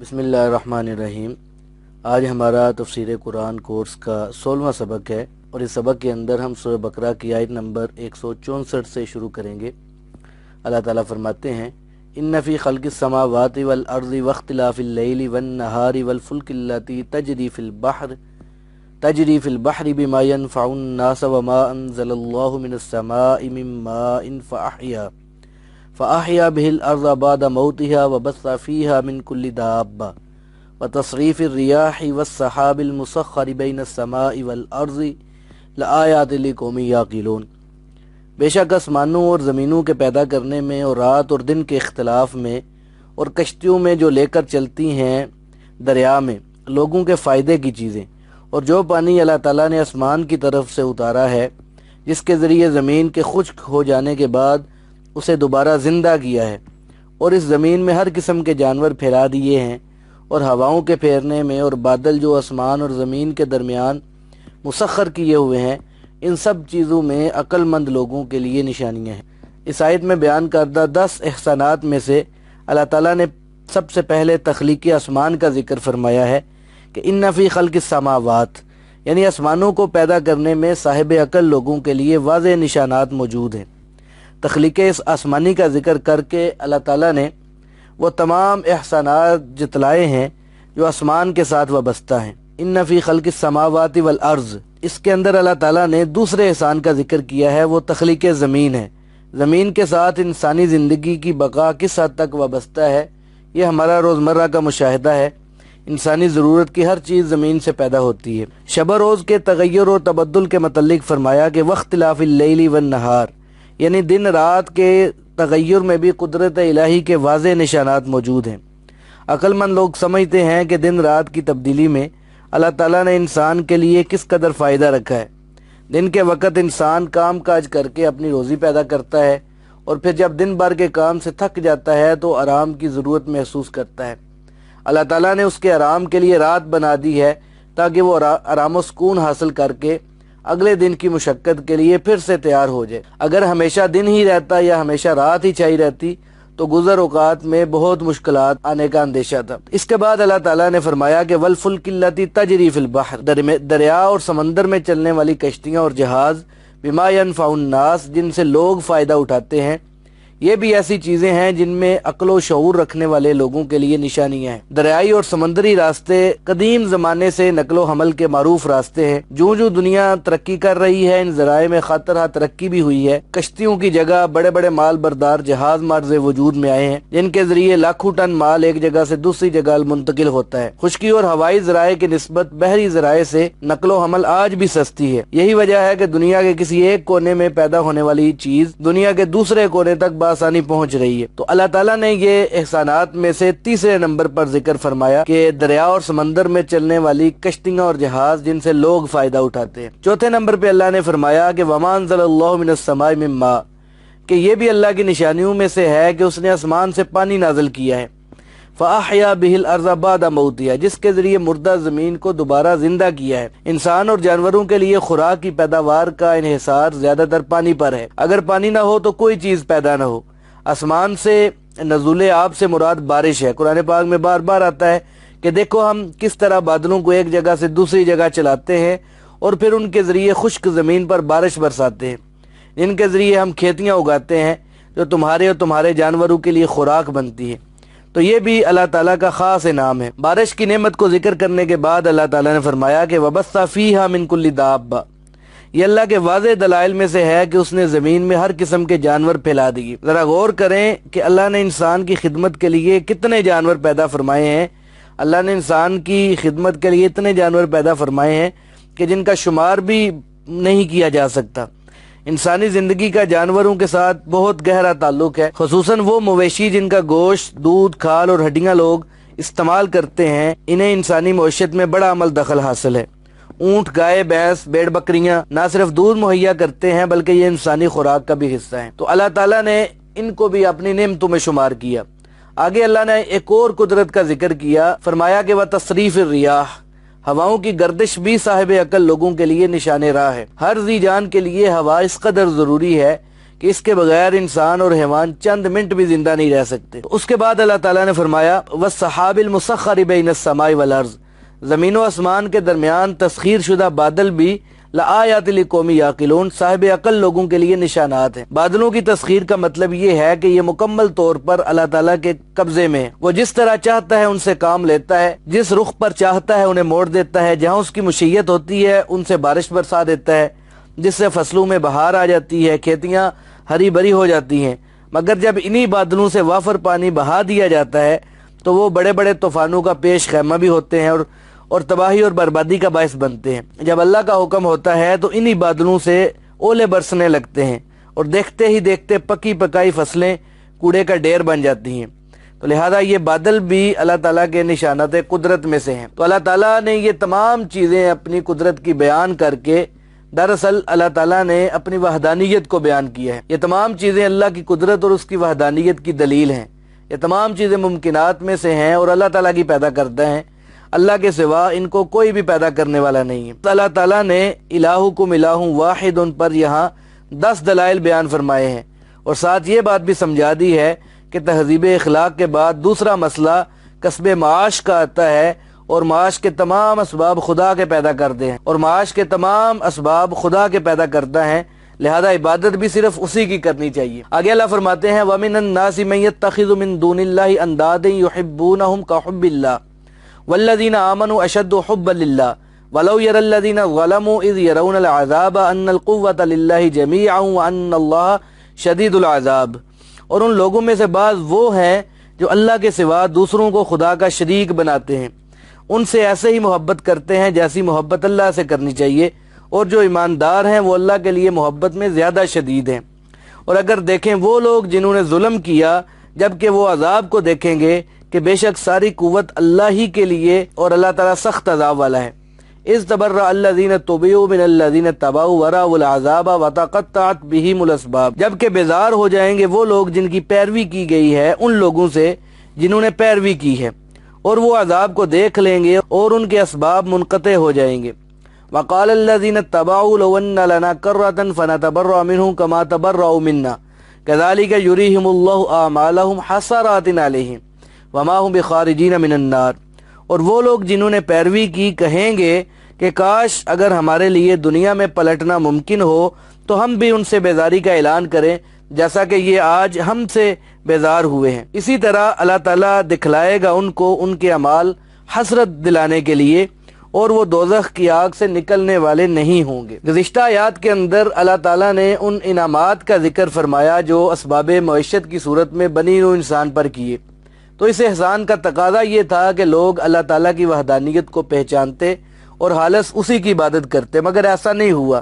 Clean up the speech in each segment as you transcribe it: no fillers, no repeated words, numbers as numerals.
بسم اللہ الرحمن الرحیم۔ آج ہمارا تفسیر قرآن کورس کا 16واں سبق ہے اور اس سبق کے اندر ہم سورہ بقرہ کی آیت نمبر 164 سے شروع کریں گے۔ اللہ تعالیٰ فرماتے ہیں ان فی خلق السماوات والارض واختلاف اللیل والنہار والفلک اللاتی تجری فی البحر بما ينفع الناس وما انزل اللہ من السماء من ماء فأحیا به الارض بعد موتها وبث فيها من كل دابة وتصریف الریاح والسحاب المسخر بین السماء والارض لآیات لقوم یعقلون۔ بے شک آسمانوں اور زمینوں کے پیدا کرنے میں اور رات اور دن کے اختلاف میں اور کشتیوں میں جو لے کر چلتی ہیں دریا میں لوگوں کے فائدے کی چیزیں، اور جو پانی اللہ تعالیٰ نے آسمان کی طرف سے اتارا ہے جس کے ذریعے زمین کے خشک ہو جانے کے بعد اسے دوبارہ زندہ کیا ہے، اور اس زمین میں ہر قسم کے جانور پھیلا دیے ہیں، اور ہواؤں کے پھیرنے میں اور بادل جو آسمان اور زمین کے درمیان مسخر کیے ہوئے ہیں، ان سب چیزوں میں عقل مند لوگوں کے لیے نشانیاں ہیں۔ اس آیت میں بیان کردہ 10 احسانات میں سے اللہ تعالیٰ نے سب سے پہلے تخلیق آسمان کا ذکر فرمایا ہے کہ ان فی خلق السماوات، یعنی آسمانوں کو پیدا کرنے میں صاحب عقل لوگوں کے لیے واضح نشانات موجود ہیں۔ تخلیق اس آسمانی کا ذکر کر کے اللہ تعالیٰ نے وہ تمام احسانات جتلائے ہیں جو آسمان کے ساتھ وابستہ ہیں۔ ان فی خلق السماوات والارض، اس کے اندر اللہ تعالیٰ نے دوسرے احسان کا ذکر کیا ہے، وہ تخلیق زمین ہے۔ زمین کے ساتھ انسانی زندگی کی بقا کس حد تک وابستہ ہے، یہ ہمارا روزمرہ کا مشاہدہ ہے۔ انسانی ضرورت کی ہر چیز زمین سے پیدا ہوتی ہے۔ شب و روز کے تغیر و تبدل کے متعلق فرمایا کہ واختلاف اللیل والنہار، یعنی دن رات کے تغیر میں بھی قدرت الہی کے واضح نشانات موجود ہیں۔ عقل مند لوگ سمجھتے ہیں کہ دن رات کی تبدیلی میں اللہ تعالیٰ نے انسان کے لیے کس قدر فائدہ رکھا ہے۔ دن کے وقت انسان کام کاج کر کے اپنی روزی پیدا کرتا ہے، اور پھر جب دن بھر کے کام سے تھک جاتا ہے تو آرام کی ضرورت محسوس کرتا ہے۔ اللہ تعالیٰ نے اس کے آرام کے لیے رات بنا دی ہے تاکہ وہ آرام و سکون حاصل کر کے اگلے دن کی مشقت کے لیے پھر سے تیار ہو جائے۔ اگر ہمیشہ دن ہی رہتا یا ہمیشہ رات ہی چاہی رہتی تو گزر اوقات میں بہت مشکلات آنے کا اندیشہ تھا۔ اس کے بعد اللہ تعالیٰ نے فرمایا کہ والفلک اللاتی تجری فی البحر، دریا اور سمندر میں چلنے والی کشتیاں اور جہاز بما ينفع الناس، جن سے لوگ فائدہ اٹھاتے ہیں، یہ بھی ایسی چیزیں ہیں جن میں عقل و شعور رکھنے والے لوگوں کے لیے نشانیاں ہیں۔ دریائی اور سمندری راستے قدیم زمانے سے نقل و حمل کے معروف راستے ہیں۔ جو دنیا ترقی کر رہی ہے، ان ذرائع میں خاطرہ ترقی بھی ہوئی ہے۔ کشتیوں کی جگہ بڑے بڑے مال بردار جہاز مرز وجود میں آئے ہیں جن کے ذریعے لاکھوں ٹن مال ایک جگہ سے دوسری جگہ منتقل ہوتا ہے۔ خشکی اور ہوائی ذرائع کی نسبت بحری ذرائع سے نقل و حمل آج بھی سستی ہے۔ یہی وجہ ہے کہ دنیا کے کسی ایک کونے میں پیدا ہونے والی چیز دنیا کے دوسرے کونے تک آسانی پہنچ رہی ہے۔ تو اللہ تعالیٰ نے یہ احسانات میں سے تیسرے نمبر پر ذکر فرمایا کہ دریا اور سمندر میں چلنے والی کشتیاں اور جہاز جن سے لوگ فائدہ اٹھاتے ہیں۔ چوتھے نمبر پہ اللہ نے فرمایا کہ وما انزل اللہ من السماء من ماء، کہ یہ بھی اللہ کی نشانیوں میں سے ہے کہ اس نے آسمان سے پانی نازل کیا ہے۔ فأحیا به الارض بعد موتها، جس کے ذریعے مردہ زمین کو دوبارہ زندہ کیا ہے۔ انسان اور جانوروں کے لیے خوراک کی پیداوار کا انحصار زیادہ تر پانی پر ہے۔ اگر پانی نہ ہو تو کوئی چیز پیدا نہ ہو۔ آسمان سے نزول آب سے مراد بارش ہے۔ قرآن پاک میں بار بار آتا ہے کہ دیکھو ہم کس طرح بادلوں کو ایک جگہ سے دوسری جگہ چلاتے ہیں اور پھر ان کے ذریعے خشک زمین پر بارش برساتے ہیں، جن کے ذریعے ہم کھیتیاں اگاتے ہیں جو تمہارے اور تمہارے جانوروں کے لیے خوراک بنتی ہے۔ تو یہ بھی اللہ تعالیٰ کا خاص انعام ہے۔ بارش کی نعمت کو ذکر کرنے کے بعد اللہ تعالیٰ نے فرمایا کہ وَبَثَّ فِيهَا مِن كُلِّ دَابَّةٍ، یہ اللہ کے واضح دلائل میں سے ہے کہ اس نے زمین میں ہر قسم کے جانور پھیلا دیے۔ ذرا غور کریں کہ اللہ نے انسان کی خدمت کے لیے کتنے جانور پیدا فرمائے ہیں۔ اللہ نے انسان کی خدمت کے لیے اتنے جانور پیدا فرمائے ہیں کہ جن کا شمار بھی نہیں کیا جا سکتا۔ انسانی زندگی کا جانوروں کے ساتھ بہت گہرا تعلق ہے، خصوصاً وہ مویشی جن کا گوشت، دودھ، کھال اور ہڈیاں لوگ استعمال کرتے ہیں، انہیں انسانی معیشت میں بڑا عمل دخل حاصل ہے۔ اونٹ، گائے، بھینس، بھیڑ بکریاں نہ صرف دودھ مہیا کرتے ہیں بلکہ یہ انسانی خوراک کا بھی حصہ ہیں۔ تو اللہ تعالیٰ نے ان کو بھی اپنی نعمتوں میں شمار کیا۔ آگے اللہ نے ایک اور قدرت کا ذکر کیا، فرمایا کہ وتصریف الریاح، ہواؤں کی گردش بھی صاحب عقل لوگوں کے لیے نشان راہ ہے۔ ہر ذی جان کے لیے ہوا اس قدر ضروری ہے کہ اس کے بغیر انسان اور حیوان چند منٹ بھی زندہ نہیں رہ سکتے۔ اس کے بعد اللہ تعالیٰ نے فرمایا وَالسَّحَابِ الْمُسَخَّرِ بَيْنَ السَّمَاءِ وَالْأَرْضِ، زمین و آسمان کے درمیان تسخیر شدہ بادل بھی لآیات لقوم یعقلون، صاحب عقل لوگوں کے لیے نشانات ہیں۔ بادلوں کی تسخیر کا مطلب یہ ہے کہ یہ مکمل طور پر اللہ تعالیٰ کے قبضے میں ہے، وہ جس طرح چاہتا ہے ان سے کام لیتا ہے، جس رخ پر چاہتا ہے انہیں موڑ دیتا ہے، جہاں اس کی مشیت ہوتی ہے ان سے بارش برسا دیتا ہے، جس سے فصلوں میں بہار آ جاتی ہے، کھیتیاں ہری بھری ہو جاتی ہیں۔ مگر جب انہی بادلوں سے وافر پانی بہا دیا جاتا ہے تو وہ بڑے بڑے طوفانوں کا پیش خیمہ بھی ہوتے ہیں اور تباہی اور بربادی کا باعث بنتے ہیں۔ جب اللہ کا حکم ہوتا ہے تو انہی بادلوں سے اولے برسنے لگتے ہیں اور دیکھتے ہی دیکھتے پکی پکائی فصلیں کوڑے کا ڈھیر بن جاتی ہیں۔ تو لہذا یہ بادل بھی اللہ تعالیٰ کے نشانات قدرت میں سے ہیں۔ تو اللہ تعالیٰ نے یہ تمام چیزیں اپنی قدرت کی بیان کر کے دراصل اللہ تعالیٰ نے اپنی وحدانیت کو بیان کیا ہے۔ یہ تمام چیزیں اللہ کی قدرت اور اس کی وحدانیت کی دلیل ہیں۔ یہ تمام چیزیں ممکنات میں سے ہیں اور اللہ تعالیٰ کی پیدا کرتا ہے، اللہ کے سوا ان کو کوئی بھی پیدا کرنے والا نہیں ہے۔ اللہ تعالیٰ نے الہکم الہ واحد ان پر یہاں 10 دلائل بیان فرمائے ہیں، اور ساتھ یہ بات بھی سمجھا دی ہے کہ تہذیب اخلاق کے بعد دوسرا مسئلہ کسب معاش کا آتا ہے، اور معاش کے تمام اسباب خدا کے پیدا کرتے ہیں، اور معاش کے تمام اسباب خدا کے پیدا کرتا ہے، لہذا عبادت بھی صرف اسی کی کرنی چاہیے۔ آگے اللہ فرماتے ہیں وَمِنَ النَّاسِ مَن يَتَّخِذُ مِن دُونِ اللَّهِ أَندَادًا يُحِبُّونَهُمْ كَحُبِّ اللَّهِ وَالَّذِينَ آمَنُوا أَشَدُّ حُبًّا لِلَّهِ وَلَوْ يَرَى الَّذِينَ ظَلَمُوا إِذْ يَرَوْنَ الْعَذَابَ أَنَّ الْقُوَّةَ لِلَّهِ جَمِيعًا وَأَنَّ اللَّهَ شَدِيدُ الْعَذَابِ، اور ان لوگوں میں سے بعض وہ ہیں جو اللہ کے سوا دوسروں کو خدا کا شریک بناتے ہیں، ان سے ایسے ہی محبت کرتے ہیں جیسی محبت اللہ سے کرنی چاہیے، اور جو ایماندار ہیں وہ اللہ کے لیے محبت میں زیادہ شدید ہیں۔ اور اگر دیکھیں وہ لوگ جنہوں نے ظلم کیا، جبکہ وہ عذاب کو دیکھیں گے کہ بے شک ساری قوت اللہ ہی کے لیے اور اللہ تعالیٰ سخت عذاب والا ہے۔ اذ تبرأ الذین تبعوا من الذین اتبعوا ورأوا العذاب وتقطعت بهم الاسباب، جبکہ بیزار ہو جائیں گے وہ لوگ جن کی پیروی کی گئی ہے ان لوگوں سے جنہوں نے پیروی کی ہے، اور وہ عذاب کو دیکھ لیں گے اور ان کے اسباب منقطع ہو جائیں گے۔ وقال الذین اتبعوا لو ان لنا کرۃ فنتبرأ منهم كما تبرؤوا منا كذلك يريهم الله اعمالهم حسرات علیہم وما هم بخارجین من النار، اور وہ لوگ جنہوں نے پیروی کی کہیں گے کہ کاش اگر ہمارے لیے دنیا میں پلٹنا ممکن ہو تو ہم بھی ان سے بیزاری کا اعلان کریں جیسا کہ یہ آج ہم سے بیزار ہوئے ہیں۔ اسی طرح اللہ تعالیٰ دکھلائے گا ان کو ان کے اعمال حسرت دلانے کے لیے، اور وہ دوزخ کی آگ سے نکلنے والے نہیں ہوں گے۔ گزشتہ آیات کے اندر اللہ تعالیٰ نے ان انعامات کا ذکر فرمایا جو اسباب معیشت کی صورت میں بنی نوع انسان پر کیے۔ تو اس احسان کا تقاضا یہ تھا کہ لوگ اللہ تعالیٰ کی وحدانیت کو پہچانتے اور خالص اسی کی عبادت کرتے، مگر ایسا نہیں ہوا،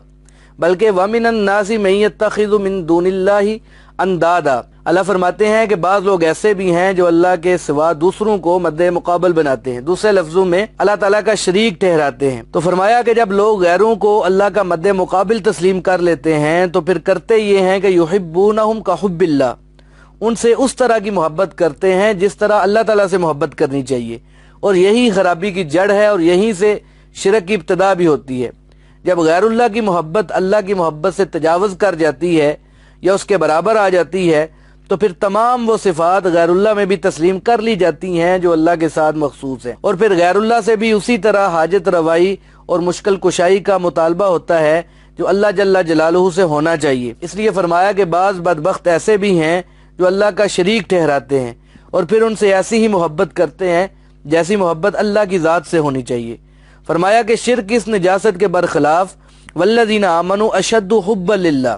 بلکہ وَمِنَ النَّاسِ مَن يَتَّخِذُ مِن دُونِ اللَّهِ اندادا، اللہ فرماتے ہیں کہ بعض لوگ ایسے بھی ہیں جو اللہ کے سوا دوسروں کو مد مقابل بناتے ہیں، دوسرے لفظوں میں اللہ تعالیٰ کا شریک ٹھہراتے ہیں۔ تو فرمایا کہ جب لوگ غیروں کو اللہ کا مد مقابل تسلیم کر لیتے ہیں تو پھر کرتے یہ ہیں کہ یحبونہم کحب اللہ، ان سے اس طرح کی محبت کرتے ہیں جس طرح اللہ تعالیٰ سے محبت کرنی چاہیے، اور یہی خرابی کی جڑ ہے اور یہیں سے شرک کی ابتدا بھی ہوتی ہے۔ جب غیر اللہ کی محبت اللہ کی محبت سے تجاوز کر جاتی ہے یا اس کے برابر آ جاتی ہے تو پھر تمام وہ صفات غیر اللہ میں بھی تسلیم کر لی جاتی ہیں جو اللہ کے ساتھ مخصوص ہیں، اور پھر غیر اللہ سے بھی اسی طرح حاجت روائی اور مشکل کشائی کا مطالبہ ہوتا ہے جو اللہ جل جلالہ سے ہونا چاہیے۔ اس لیے فرمایا کہ بعض بدبخت ایسے بھی ہیں جو اللہ کا شریک ٹھہراتے ہیں اور پھر ان سے ایسی ہی محبت کرتے ہیں جیسی محبت اللہ کی ذات سے ہونی چاہیے۔ فرمایا کہ شرک اس نجاست کے برخلاف والذین آمنوا اشد حبا للہ،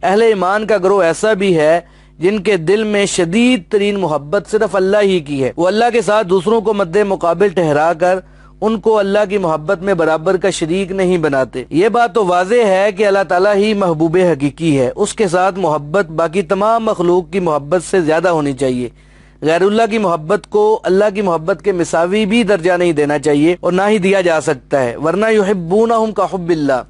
اہل ایمان کا گروہ ایسا بھی ہے جن کے دل میں شدید ترین محبت صرف اللہ ہی کی ہے، وہ اللہ کے ساتھ دوسروں کو مد مقابل ٹھہرا کر ان کو اللہ کی محبت میں برابر کا شریک نہیں بناتے۔ یہ بات تو واضح ہے کہ اللہ تعالیٰ ہی محبوب حقیقی ہے، اس کے ساتھ محبت باقی تمام مخلوق کی محبت سے زیادہ ہونی چاہیے۔ غیر اللہ کی محبت کو اللہ کی محبت کے مساوی بھی درجہ نہیں دینا چاہیے اور نہ ہی دیا جا سکتا ہے، ورنہ یحبونہم کحب اللہ،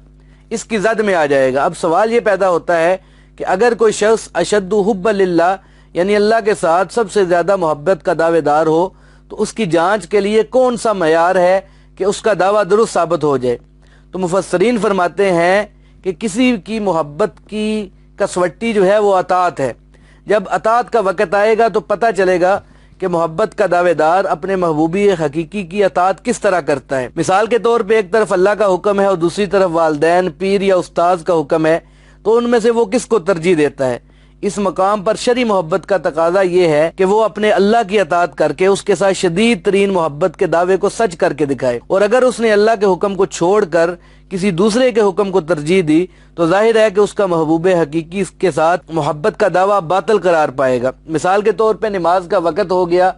اس کی زد میں آ جائے گا۔ اب سوال یہ پیدا ہوتا ہے کہ اگر کوئی شخص اشد حب للہ یعنی اللہ کے ساتھ سب سے زیادہ محبت کا دعوے دار ہو تو اس کی جانچ کے لیے کون سا معیار ہے کہ اس کا دعویٰ درست ثابت ہو جائے؟ تو مفسرین فرماتے ہیں کہ کسی کی محبت کی کسوٹی جو ہے وہ اطاعت ہے۔ جب اطاعت کا وقت آئے گا تو پتہ چلے گا کہ محبت کا دعوے دار اپنے محبوبی حقیقی کی اطاعت کس طرح کرتا ہے۔ مثال کے طور پہ ایک طرف اللہ کا حکم ہے اور دوسری طرف والدین، پیر یا استاذ کا حکم ہے، تو ان میں سے وہ کس کو ترجیح دیتا ہے؟ اس مقام پر شرعی محبت کا تقاضا یہ ہے کہ وہ اپنے اللہ کی اطاعت کر کے اس کے ساتھ شدید ترین محبت کے دعوے کو سچ کر کے دکھائے، اور اگر اس نے اللہ کے حکم کو چھوڑ کر کسی دوسرے کے حکم کو ترجیح دی تو ظاہر ہے کہ اس کا محبوب حقیقی اس کے ساتھ محبت کا دعویٰ باطل قرار پائے گا۔ مثال کے طور پہ نماز کا وقت ہو گیا،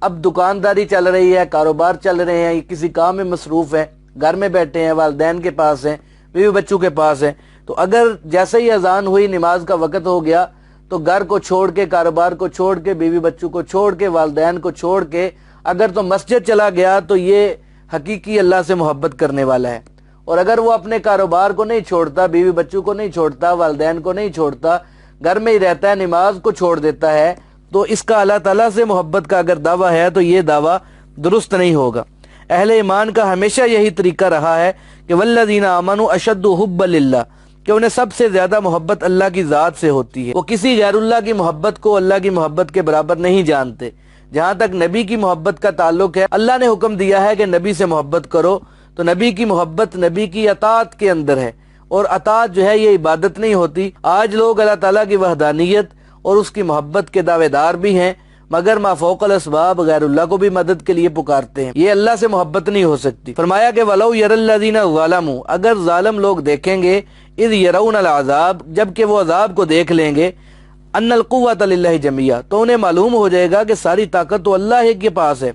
اب دکانداری چل رہی ہے، کاروبار چل رہے ہیں، کسی کام میں مصروف ہے، گھر میں بیٹھے ہیں، والدین کے پاس ہیں، بیوی بچوں کے پاس ہیں، تو اگر جیسے ہی اذان ہوئی نماز کا وقت ہو گیا تو گھر کو چھوڑ کے، کاروبار کو چھوڑ کے، بیوی بچوں کو چھوڑ کے، والدین کو چھوڑ کے اگر تو مسجد چلا گیا تو یہ حقیقی اللہ سے محبت کرنے والا ہے۔ اور اگر وہ اپنے کاروبار کو نہیں چھوڑتا، بیوی بچوں کو نہیں چھوڑتا، والدین کو نہیں چھوڑتا، گھر میں ہی رہتا ہے، نماز کو چھوڑ دیتا ہے، تو اس کا اللہ تعالیٰ سے محبت کا اگر دعویٰ ہے تو یہ دعویٰ درست نہیں ہوگا۔ اہل ایمان کا ہمیشہ یہی طریقہ رہا ہے کہ والذین آمنوا اشد حبا للہ، کہ انہیں سب سے زیادہ محبت اللہ کی ذات سے ہوتی ہے۔ وہ کسی غیر اللہ کی محبت کو اللہ کی محبت کے برابر نہیں جانتے۔ جہاں تک نبی کی محبت کا تعلق ہے، اللہ نے حکم دیا ہے کہ نبی سے محبت کرو، تو نبی کی محبت نبی کی اطاعت کے اندر ہے، اور اطاعت جو ہے یہ عبادت نہیں ہوتی۔ آج لوگ اللہ تعالیٰ کی وحدانیت اور اس کی محبت کے دعوے دار بھی ہیں، مگر ما فوق الاسباب غیر اللہ کو بھی مدد کے لیے پکارتے ہیں۔ یہ اللہ سے محبت نہیں ہو سکتی۔ فرمایا کہ وَلَوْ يَرَى الَّذِينَ ظَلَمُوا، اگر ظالم لوگ دیکھیں گے، اِذْ يَرَوْنَ الْعَذَابَ، جبکہ وہ عذاب کو دیکھ لیں گے، أَنَّ الْقُوَّةَ لِلَّهِ جَمِيعًا، تو انہیں معلوم ہو جائے گا کہ ساری طاقت تو اللہ ہی کے پاس ہے،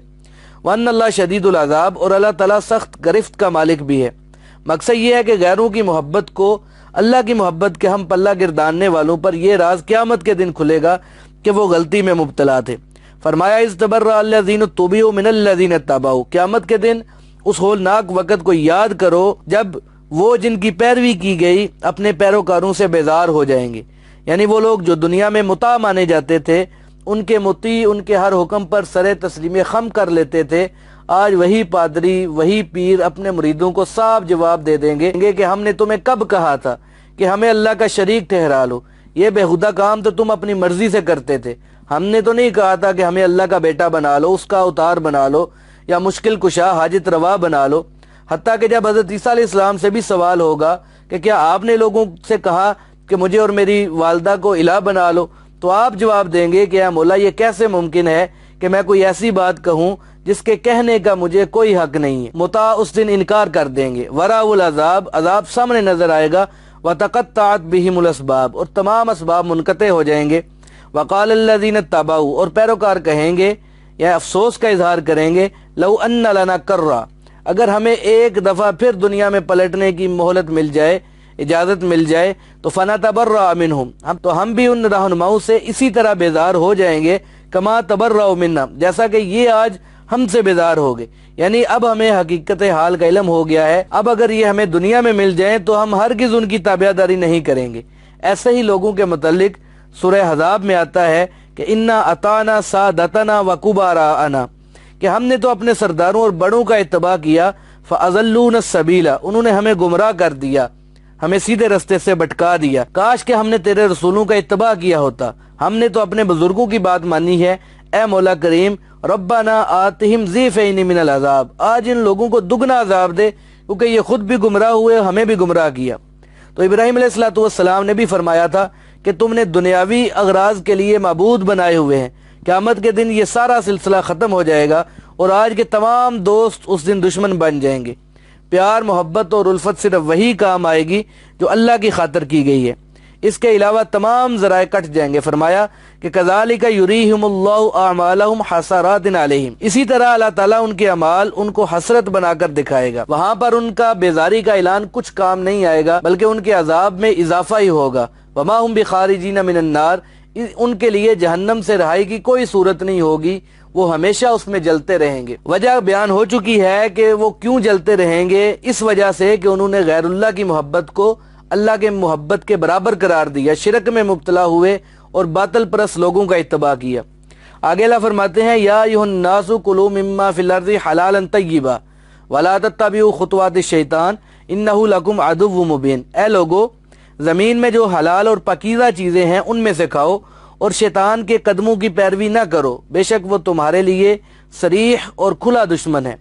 وَأَنَّ اللَّهَ شَدِيدُ الْعَذَابِ، اور اللہ تعالیٰ سخت گرفت کا مالک بھی ہے۔ مقصد یہ ہے کہ غیروں کی محبت کو اللہ کی محبت کے ہم پلہ گرداننے والوں پر یہ راز قیامت کے دن کھلے گا کہ وہ غلطی میں مبتلا تھے۔ فرمایا اذ تبرأ الذین اتبعوا من الذین اتبعوا، قیامت کے دن اس ہولناک وقت کو یاد کرو جب وہ جن کی پیروی کی گئی اپنے پیروکاروں سے بیزار ہو جائیں گے۔ یعنی وہ لوگ جو دنیا میں مطاع مانے جاتے تھے، ان کے مطیع ان کے ہر حکم پر سر تسلیم خم کر لیتے تھے، آج وہی پادری، وہی پیر اپنے مریدوں کو صاف جواب دے دیں گے کہ ہم نے تمہیں کب کہا تھا کہ ہمیں اللہ کا شریک ٹھہرا لو، یہ بےہودہ کام تو تم اپنی مرضی سے کرتے تھے، ہم نے تو نہیں کہا تھا کہ ہمیں اللہ کا بیٹا بنا لو، اس کا اوتار بنا لو، یا مشکل کشا حاجت روا بنا لو۔ حتیٰ کہ جب حضرت عیسیٰ علیہ السلام سے بھی سوال ہوگا کہ کیا آپ نے لوگوں سے کہا کہ مجھے اور میری والدہ کو الہ بنا لو، تو آپ جواب دیں گے کہ اے مولا، یہ کیسے ممکن ہے کہ میں کوئی ایسی بات کہوں جس کے کہنے کا مجھے کوئی حق نہیں ہے۔ مطاع اس دن انکار کر دیں گے۔ وراء العذاب، عذاب سامنے نظر آئے گا۔ وتقطعت بہم الاسباب، اور تمام اسباب منقطع ہو جائیں گے۔ وقال الذین اتبعوا، اور پیروکار کہیں گے یا افسوس کا اظہار کریں گے، لو ان لنا کرہ، اگر ہمیں ایک دفعہ پھر دنیا میں پلٹنے کی مہلت مل جائے، اجازت مل جائے، تو فنتبرأ منہم، ہم بھی ان رہنماؤں سے اسی طرح بیزار ہو جائیں گے، کما تبرؤ منا، جیسا کہ یہ آج ہم سے بیزار ہو گئے۔ یعنی اب ہمیں حقیقت حال کا علم ہو گیا ہے، اب اگر یہ ہمیں دنیا میں مل جائیں تو ہم ہرگز ان کی تابعداری نہیں کریں گے۔ ایسے ہی لوگوں کے متعلق سورہ احزاب میں آتا ہے کہ انا اطعنا سادتنا وکبراءنا، کہ ہم نے تو اپنے سرداروں اور بڑوں کا اتباع کیا، فاضلونا السبیل، انہوں نے ہمیں گمراہ کر دیا، ہمیں سیدھے رستے سے بھٹکا دیا۔ کاش کہ ہم نے تیرے رسولوں کا اتباع کیا ہوتا، ہم نے تو اپنے بزرگوں کی بات مانی ہے۔ اے مولا کریم، ربنا آتہم ضعفین من العذاب، آج ان لوگوں کو دگنا عذاب دے، کیونکہ یہ خود بھی گمراہ ہوئے، ہمیں بھی گمراہ کیا۔ تو ابراہیم علیہ السلام نے بھی فرمایا تھا کہ تم نے دنیاوی اغراض کے لیے معبود بنائے ہوئے ہیں، قیامت کے دن یہ سارا سلسلہ ختم ہو جائے گا، اور آج کے تمام دوست اس دن دشمن بن جائیں گے۔ پیار، محبت اور الفت صرف وہی کام آئے گی جو اللہ کی خاطر کی گئی ہے، اس کے علاوہ تمام ذرائع کٹ جائیں گے۔ فرمایا کہ کذالک یریہم اللہ اعمالہم حسرات علیہم، اسی طرح اللہ تعالیٰ ان کے اعمال ان کو حسرت بنا کر دکھائے گا، وہاں پر ان کا بیزاری کا اعلان کچھ کام نہیں آئے گا، بلکہ ان کے عذاب میں اضافہ ہی ہوگا۔ وما ہم بخارجین من النار، ان کے لیے جہنم سے رہائی کی کوئی صورت نہیں ہوگی، وہ ہمیشہ اس میں جلتے رہیں گے۔ وجہ بیان ہو چکی ہے کہ وہ کیوں جلتے رہیں گے، اس وجہ سے کہ انہوں نے غیر اللہ کی محبت کو اللہ کے محبت کے برابر قرار دیا، شرک میں مبتلا ہوئے اور باطل پرست لوگوں کا اتباع کیا۔ آگے اللہ فرماتے ہیں یا ایھا الناس کلوا مما فی الارض حلالا طیبا ولا تتبعوا خطوات الشیطان انہ لکم عدو مبین، اے لوگو، زمین میں جو حلال اور پاکیزہ چیزیں ہیں ان میں سے کھاؤ اور شیطان کے قدموں کی پیروی نہ کرو، بے شک وہ تمہارے لیے صریح اور کھلا دشمن ہے۔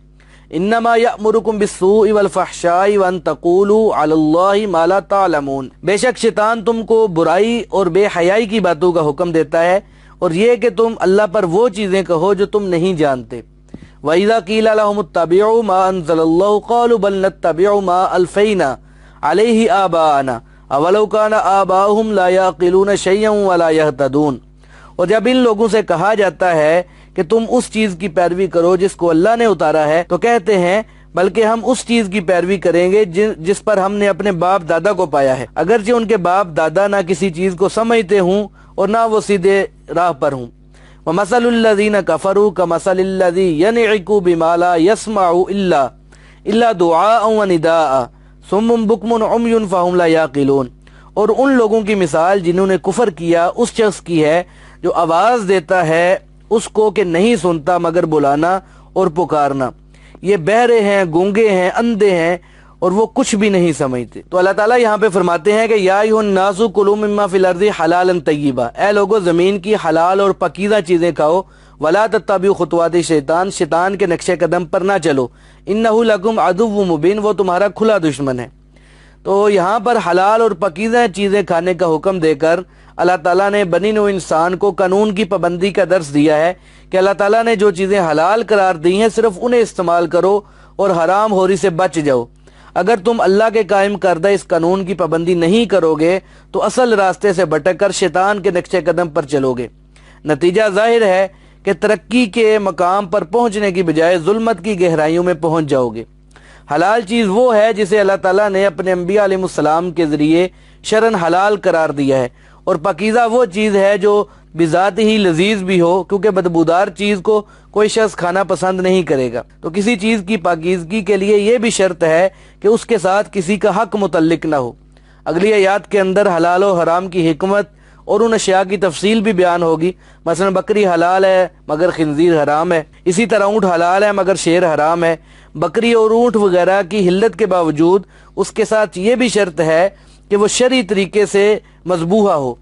انما یأمرکم بالسوء والفحشاء وان تقولوا علی اللہ ما لا تعلمون، بے شک شیطان تم کو برائی اور بے حیائی کی باتوں کا حکم دیتا ہے اور یہ کہ تم اللہ پر وہ چیزیں کہو جو تم نہیں جانتے۔ وَإِذَا قِيلَ لَهُمُ اتَّبِعُوا مَا أَنزَلَ اللَّهُ قَالُوا بَلْ نَتَّبِعُ مَا أَلْفَيْنَا عَلَيْهِ آبَاءَنَا أَوَلَوْ كَانَ آبَاؤُهُمْ لَا يَعْقِلُونَ شَيْئًا وَلَا يَهْتَدُونَ، اور جب ان لوگوں سے کہا جاتا ہے کہ تم اس چیز کی پیروی کرو جس کو اللہ نے اتارا ہے، تو کہتے ہیں بلکہ ہم اس چیز کی پیروی کریں گے جس پر ہم نے اپنے باپ دادا کو پایا ہے، اگرچہ ان کے باپ دادا نہ کسی چیز کو سمجھتے ہوں اور نہ وہ سیدھے راہ پر ہوں۔ وَمَثَلُ الَّذِينَ كَفَرُوا كَمَثَلِ الَّذِي يَنْعِقُ بِمَا لَا يَسْمَعُ إِلَّا دُعَاءً وَنِدَاءً صُمٌّ بُكْمٌ عُمْيٌ فَهُمْ لَا يَعْقِلُونَ، اور ان لوگوں کی مثال جنہوں نے کفر کیا اس شخص کی ہے جو آواز دیتا ہے اس کو کہ نہیں سنتا مگر بلانا اور پکارنا، یہ بہرے ہیں، گونگے ہیں، اندھے ہیں اور وہ کچھ بھی نہیں سمجھتے۔ تو اللہ تعالیٰ یہاں پہ فرماتے ہیں کہ یا ایھا الناس کلوا مما فی الارض حلالا طیبا، اے لوگو زمین کی حلال اور پاکیزہ چیزیں کھاؤ، ولا تتبعوا خطوات شیطان، شیطان کے نقش قدم پر نہ چلو، انہ لکم عدو مبین، وہ تمہارا کھلا دشمن ہے۔ تو یہاں پر حلال اور پاکیزہ چیزیں کھانے کا حکم دے کر اللہ تعالیٰ نے بنی نوع انسان کو قانون کی پابندی کا درس دیا ہے کہ اللہ تعالیٰ نے جو چیزیں حلال قرار دی ہیں صرف انہیں استعمال کرو اور حرام خوری سے بچ جاؤ۔ اگر تم اللہ کے قائم کردہ اس قانون کی پابندی نہیں کرو گے تو اصل راستے سے بھٹک کر شیطان کے نقش قدم پر چلو گے، نتیجہ ظاہر ہے کہ ترقی کے مقام پر پہنچنے کی بجائے ظلمت کی گہرائیوں میں پہنچ جاؤ گے۔ حلال چیز وہ ہے جسے اللہ تعالیٰ نے اپنے انبیاء علیہ السلام کے ذریعے شرعاً حلال قرار دیا ہے، اور پاکیزہ وہ چیز ہے جو بذات ہی لذیذ بھی ہو، کیونکہ بدبودار چیز کو کوئی شخص کھانا پسند نہیں کرے گا۔ تو کسی چیز کی پاکیزگی کے لیے یہ بھی شرط ہے کہ اس کے ساتھ کسی کا حق متعلق نہ ہو۔ اگلی آیات کے اندر حلال و حرام کی حکمت اور ان اشیاء کی تفصیل بھی بیان ہوگی، مثلا بکری حلال ہے مگر خنزیر حرام ہے، اسی طرح اونٹ حلال ہے مگر شیر حرام ہے۔ بکری اور اونٹ وغیرہ کی حلت کے باوجود اس کے ساتھ یہ بھی شرط ہے کہ وہ شرعی طریقے سے مذبوحہ ہو،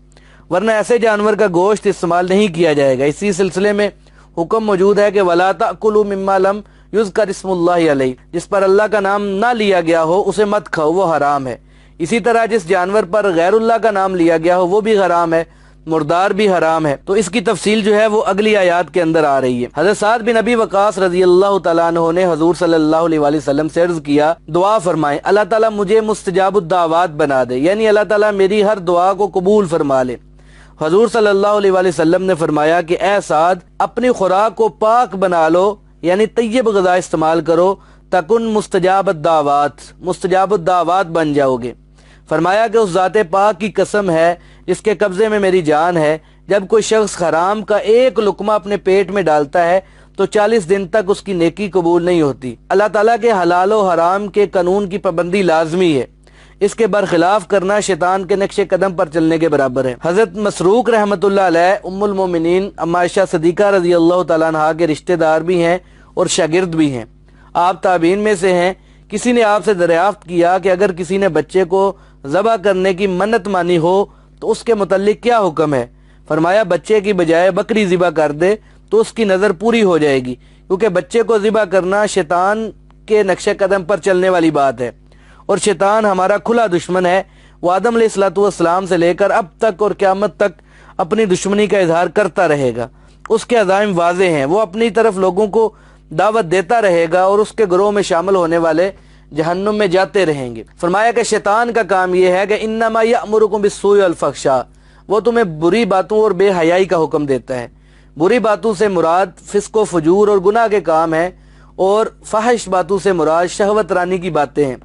ورنہ ایسے جانور کا گوشت استعمال نہیں کیا جائے گا۔ اسی سلسلے میں حکم موجود ہے کہ وَلَا تَأْكُلُوا مِمَّا لَمْ يُذْكَرِ اسْمُ اللَّهِ عَلَيْهِ، جس پر اللہ کا نام نہ لیا گیا ہو اسے مت کھاؤ، وہ حرام ہے۔ اسی طرح جس جانور پر غیر اللہ کا نام لیا گیا ہو وہ بھی حرام ہے، مردار بھی حرام ہے۔ تو اس کی تفصیل جو ہے وہ اگلی آیات کے اندر آ رہی ہے۔ حضرت سعد بن ابی وقاص رضی اللہ تعالیٰ عنہ نے حضور صلی اللہ علیہ وآلہ وسلم سے عرض کیا، دعا فرمائیں اللہ تعالیٰ مجھے مستجاب الدعوات بنا دے، یعنی اللہ تعالیٰ میری ہر دعا کو قبول فرما لے۔ حضور صلی اللہ علیہ وآلہ وسلم نے فرمایا کہ اے سعد، اپنی خوراک کو پاک بنا لو، یعنی طیب غذا استعمال کرو، تکن مستجاب الدعوات، مستجاب الدعوات بن جاؤ گے۔ فرمایا کہ اس ذات پاک کی قسم ہے جس کے قبضے میں میری جان ہے، جب کوئی شخص حرام کا ایک لقمہ اپنے پیٹ میں ڈالتا ہے تو 40 دن تک اس کی نیکی قبول نہیں ہوتی۔ اللہ تعالیٰ کے حلال و حرام کے قانون کی پابندی لازمی ہے، اس کے برخلاف کرنا شیطان کے نقش قدم پر چلنے کے برابر ہے۔ حضرت مسروق رحمۃ اللہ علیہ ام المومنین اما عائشہ صدیقہ رضی اللہ تعالیٰ عنہا کے رشتہ دار بھی ہیں اور شاگرد بھی ہیں، آپ تابعین میں سے ہیں۔ کسی نے آپ سے دریافت کیا کہ اگر کسی نے بچے کو ذبح کرنے کی منت مانی ہو تو اس کے متعلق کیا حکم ہے؟ فرمایا بچے کی بجائے بکری ذبح کر دے تو اس کی نظر پوری ہو جائے گی، کیونکہ بچے کو ذبح کرنا شیطان کے نقش قدم پر چلنے والی بات ہے، اور شیطان ہمارا کھلا دشمن ہے۔ وہ آدم علیہ الصلوۃ والسلام سے لے کر اب تک اور قیامت تک اپنی دشمنی کا اظہار کرتا رہے گا۔ اس کے عزائم واضح ہیں، وہ اپنی طرف لوگوں کو دعوت دیتا رہے گا اور اس کے گروہ میں شامل ہونے والے جہنم میں جاتے رہیں گے۔ فرمایا کہ شیطان کا کام یہ ہے کہ انما یأمرکم بالسوء والفحشاء، وہ تمہیں بری باتوں اور بے حیائی کا حکم دیتا ہے۔ بری باتوں سے مراد فسق و فجور اور گناہ کے کام ہیں، اور فحش باتوں سے مراد شہوت رانی کی باتیں ہیں۔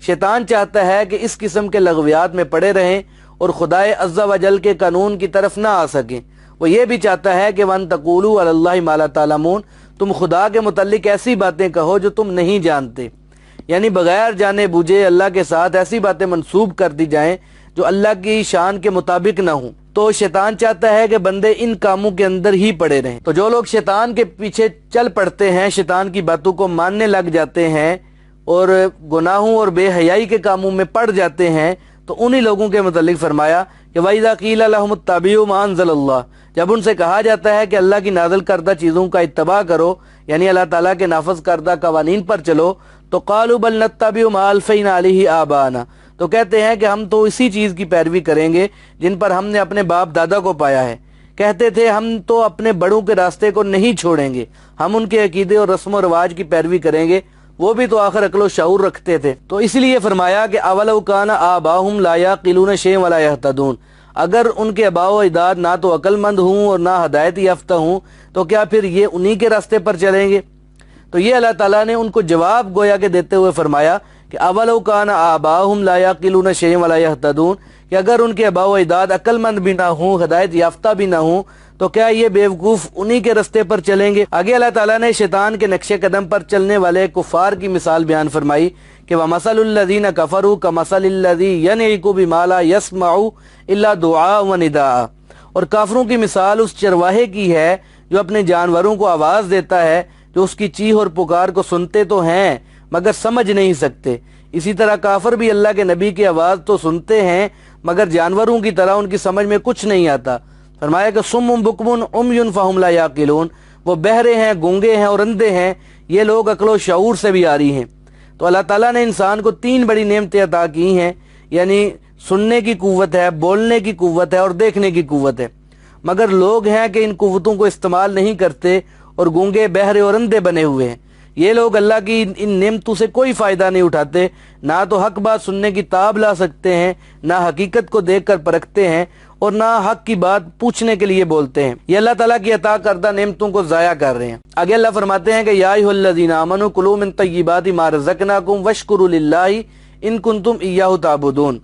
شیطان چاہتا ہے کہ اس قسم کے لغویات میں پڑے رہیں اور خدائے عز و جل کے قانون کی طرف نہ آ سکیں۔ وہ یہ بھی چاہتا ہے کہ وَأَن تَقُولُوا عَلَى اللَّهِ مَا لَا تَعْلَمُونَ، تم خدا کے متعلق ایسی باتیں کہو جو تم نہیں جانتے، یعنی بغیر جانے بوجھے اللہ کے ساتھ ایسی باتیں منسوب کر دی جائیں جو اللہ کی شان کے مطابق نہ ہوں۔ تو شیطان چاہتا ہے کہ بندے ان کاموں کے اندر ہی پڑے رہیں۔ تو جو لوگ شیطان کے پیچھے چل پڑتے ہیں، شیطان کی باتوں کو ماننے لگ جاتے ہیں اور گناہوں اور بے حیائی کے کاموں میں پڑ جاتے ہیں، تو تو انہی لوگوں کے متعلق فرمایا کہ وَإِذَا قِيلَ لَهُمُ اتَّبِعُوا مَا أَنزَلَ اللَّهُ، جب ان سے کہا جاتا ہے کہ اللہ کی نازل کردہ چیزوں کا اتباع کرو، یعنی اللہ تعالیٰ کے نافذ کردہ قوانین پر چلو، تو قالوا بل نتبع ما الفینا علیہ آباءنا، تو کہتے ہیں کہ ہم تو اسی چیز کی پیروی کریں گے جن پر ہم نے اپنے باپ دادا کو پایا ہے۔ کہتے تھے ہم تو اپنے بڑوں کے راستے کو نہیں چھوڑیں گے، ہم ان کے عقیدے اور رسم و رواج کی پیروی کریں گے، وہ بھی تو آخر عقل و شعور رکھتے تھے۔ تو اس لیے فرمایا کہ اولو کان آباؤہم لا یعقلون شیئا ولا یہتدون، اگر ان کے آباء و اجداد نہ تو عقل مند ہوں اور نہ ہدایت یافتہ ہوں تو کیا پھر یہ انہی کے راستے پر چلیں گے؟ تو یہ اللہ تعالیٰ نے ان کو جواب گویا کہ دیتے ہوئے فرمایا کہ اولو کان آباؤہم لا یعقلون شیئا ولا یہتدون، کہ اگر ان کے آباء و اجداد عقل مند بھی نہ ہوں، ہدایت یافتہ بھی نہ ہوں، تو کیا یہ بیوقوف انہی کے راستے پر چلیں گے؟ آگے اللہ تعالیٰ نے شیطان کے نقش قدم پر چلنے والے کفار کی مثال بیان فرمائی کہ وَمَثَلُ الَّذِينَ كَفَرُوا كَمَثَلِ الَّذِي يَنْعِقُ بِمَا لَا يَسْمَعُ إِلَّا دُعَاءً وَنِدَاءً، اور کافروں کی مثال اس چرواہے کی ہے جو اپنے جانوروں کو آواز دیتا ہے، جو اس کی چیخ اور پکار کو سنتے تو ہیں مگر سمجھ نہیں سکتے۔ اسی طرح کافر بھی اللہ کے نبی کی آواز تو سنتے ہیں مگر جانوروں کی طرح ان کی سمجھ میں کچھ نہیں آتا۔ فرمایا کہ صم بکم عمی فہم لا یعقلون، وہ بہرے ہیں، گونگے ہیں اور اندھے ہیں، یہ لوگ عقل و شعور سے بھی عاری ہیں۔ تو اللہ تعالیٰ نے انسان کو 3 بڑی نعمتیں عطا کی ہیں، یعنی سننے کی قوت ہے، بولنے کی قوت ہے اور دیکھنے کی قوت ہے، مگر لوگ ہیں کہ ان قوتوں کو استعمال نہیں کرتے اور گونگے، بہرے اور اندھے بنے ہوئے ہیں۔ یہ لوگ اللہ کی ان نعمتوں سے کوئی فائدہ نہیں اٹھاتے، نہ تو حق بات سننے کی تاب لا سکتے ہیں، نہ حقیقت کو دیکھ کر پرکھتے ہیں، اور نہ حق کی بات پوچھنے کے لیے بولتے ہیں۔ یہ اللہ تعالیٰ کی عطا کردہ نعمتوں کو ضائع کر رہے ہیں۔ آگے اللہ فرماتے ہیں کہ یا ایھا الذین آمنوا کلوا من طیبات ما رزقناکم واشکروا للہ ان کنتم ایاہ تعبدون،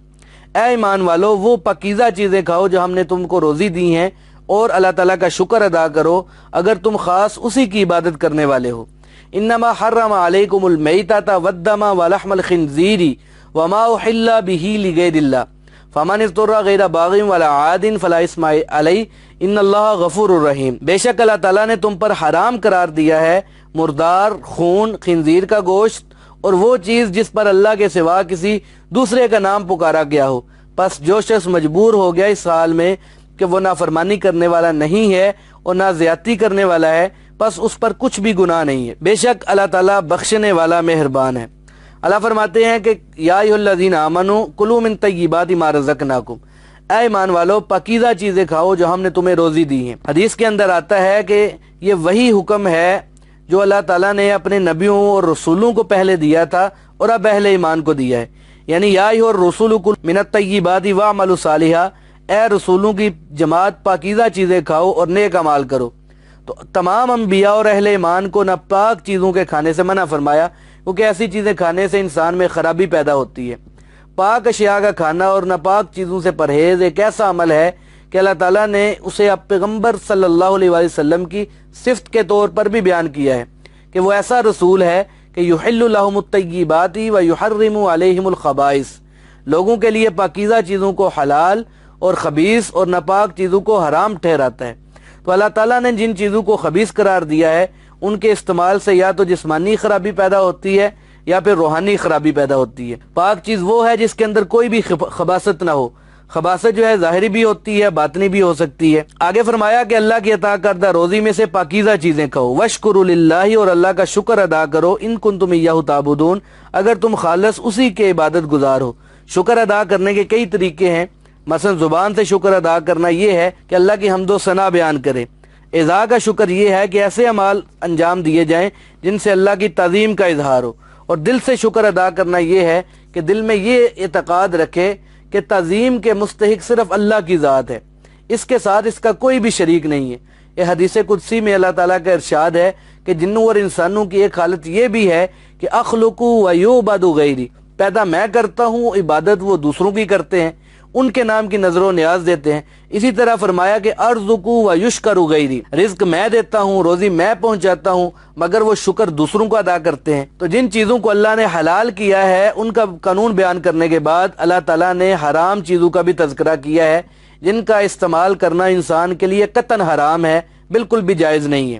اے ایمان والو وہ پاکیزہ چیزیں کھاؤ جو ہم نے تم کو روزی دی ہیں، اور اللہ تعالیٰ کا شکر ادا کرو اگر تم خاص اسی کی عبادت کرنے والے ہو۔ انما حرم علیکم المیتۃ والدم ولحم الخنزیر وما احل به لغیر اللہ فمن اضطر غیر باغ ولا عاد فلا اثم علیہ ان اللہ غفور الرحیم، بے شک اللہ تعالیٰ نے تم پر حرام قرار دیا ہے مردار، خون، خنزیر کا گوشت اور وہ چیز جس پر اللہ کے سوا کسی دوسرے کا نام پکارا گیا ہو، پس جو شخص مجبور ہو گیا اس حال میں کہ وہ نافرمانی کرنے والا نہیں ہے اور نہ زیادتی کرنے والا ہے، پس اس پر کچھ بھی گناہ نہیں ہے، بے شک اللہ تعالیٰ بخشنے والا مہربان ہے۔ اللہ فرماتے ہیں کہ یا ایھا الذین آمنوا کلوا من طیبات ما رزقناکم، اے ایمان والو پاکیزہ چیزیں کھاؤ جو ہم نے تمہیں روزی دی ہیں۔ حدیث کے اندر آتا ہے کہ یہ وہی حکم ہے جو اللہ تعالیٰ نے اپنے نبیوں اور رسولوں کو پہلے دیا تھا اور اب اہل ایمان کو دیا ہے، یعنی یا ایھا الرسول کلوا من الطیبات واعملوا صالحا، اے رسولوں کی جماعت پاکیزہ چیزیں کھاؤ اور نیک اعمال کرو۔ تو تمام انبیاء اور اہل ایمان کو ناپاک چیزوں کے کھانے سے منع فرمایا، کیونکہ ایسی چیزیں کھانے سے انسان میں خرابی پیدا ہوتی ہے۔ پاک اشیاء کا کھانا اور ناپاک چیزوں سے پرہیز ایک ایسا عمل ہے کہ اللہ تعالیٰ نے اسے اب پیغمبر صلی اللہ علیہ وآلہ وسلم کی صفت کے طور پر بھی بیان کیا ہے کہ وہ ایسا رسول ہے کہ یحل لہم الطیبات ویحرم علیہم الخبائث، لوگوں کے لیے پاکیزہ چیزوں کو حلال اور خبیث اور ناپاک چیزوں کو حرام ٹھہراتا ہے۔ تو اللہ تعالیٰ نے جن چیزوں کو خبیث قرار دیا ہے ان کے استعمال سے یا تو جسمانی خرابی پیدا ہوتی ہے یا پھر روحانی خرابی پیدا ہوتی ہے۔ پاک چیز وہ ہے جس کے اندر کوئی بھی خباثت نہ ہو، خباثت جو ہے ظاہری بھی ہوتی ہے، باطنی بھی ہو سکتی ہے۔ آگے فرمایا کہ اللہ کی عطا کردہ روزی میں سے پاکیزہ چیزیں کھاؤ، واشکروا للہ، اور اللہ کا شکر ادا کرو، ان کنتم ایاہ تعبدون، اگر تم خالص اسی کے عبادت گزار ہو۔ شکر ادا کرنے کے کئی طریقے ہیں، مثلا زبان سے شکر ادا کرنا یہ ہے کہ اللہ کی حمد و ثنا بیان کرے۔ اذا کا شکر یہ ہے کہ ایسے اعمال انجام دیے جائیں جن سے اللہ کی تعظیم کا اظہار ہو، اور دل سے شکر ادا کرنا یہ ہے کہ دل میں یہ اعتقاد رکھے کہ تعظیم کے مستحق صرف اللہ کی ذات ہے، اس کے ساتھ اس کا کوئی بھی شریک نہیں ہے۔ یہ حدیث قدسی میں اللہ تعالیٰ کا ارشاد ہے کہ جنوں اور انسانوں کی ایک حالت یہ بھی ہے کہ اخلق و یعبد غیری، پیدا میں کرتا ہوں، عبادت وہ دوسروں کی کرتے ہیں، ان کے نام کی نظر و نیاز دیتے ہیں۔ اسی طرح فرمایا کہ ارزق و یشکر غیری، رزق میں دیتا ہوں، روزی میں پہنچاتا ہوں، مگر وہ شکر دوسروں کو ادا کرتے ہیں۔ تو جن چیزوں کو اللہ نے حلال کیا ہے ان کا قانون بیان کرنے کے بعد اللہ تعالیٰ نے حرام چیزوں کا بھی تذکرہ کیا ہے جن کا استعمال کرنا انسان کے لیے قطعاً حرام ہے، بالکل بھی جائز نہیں ہے۔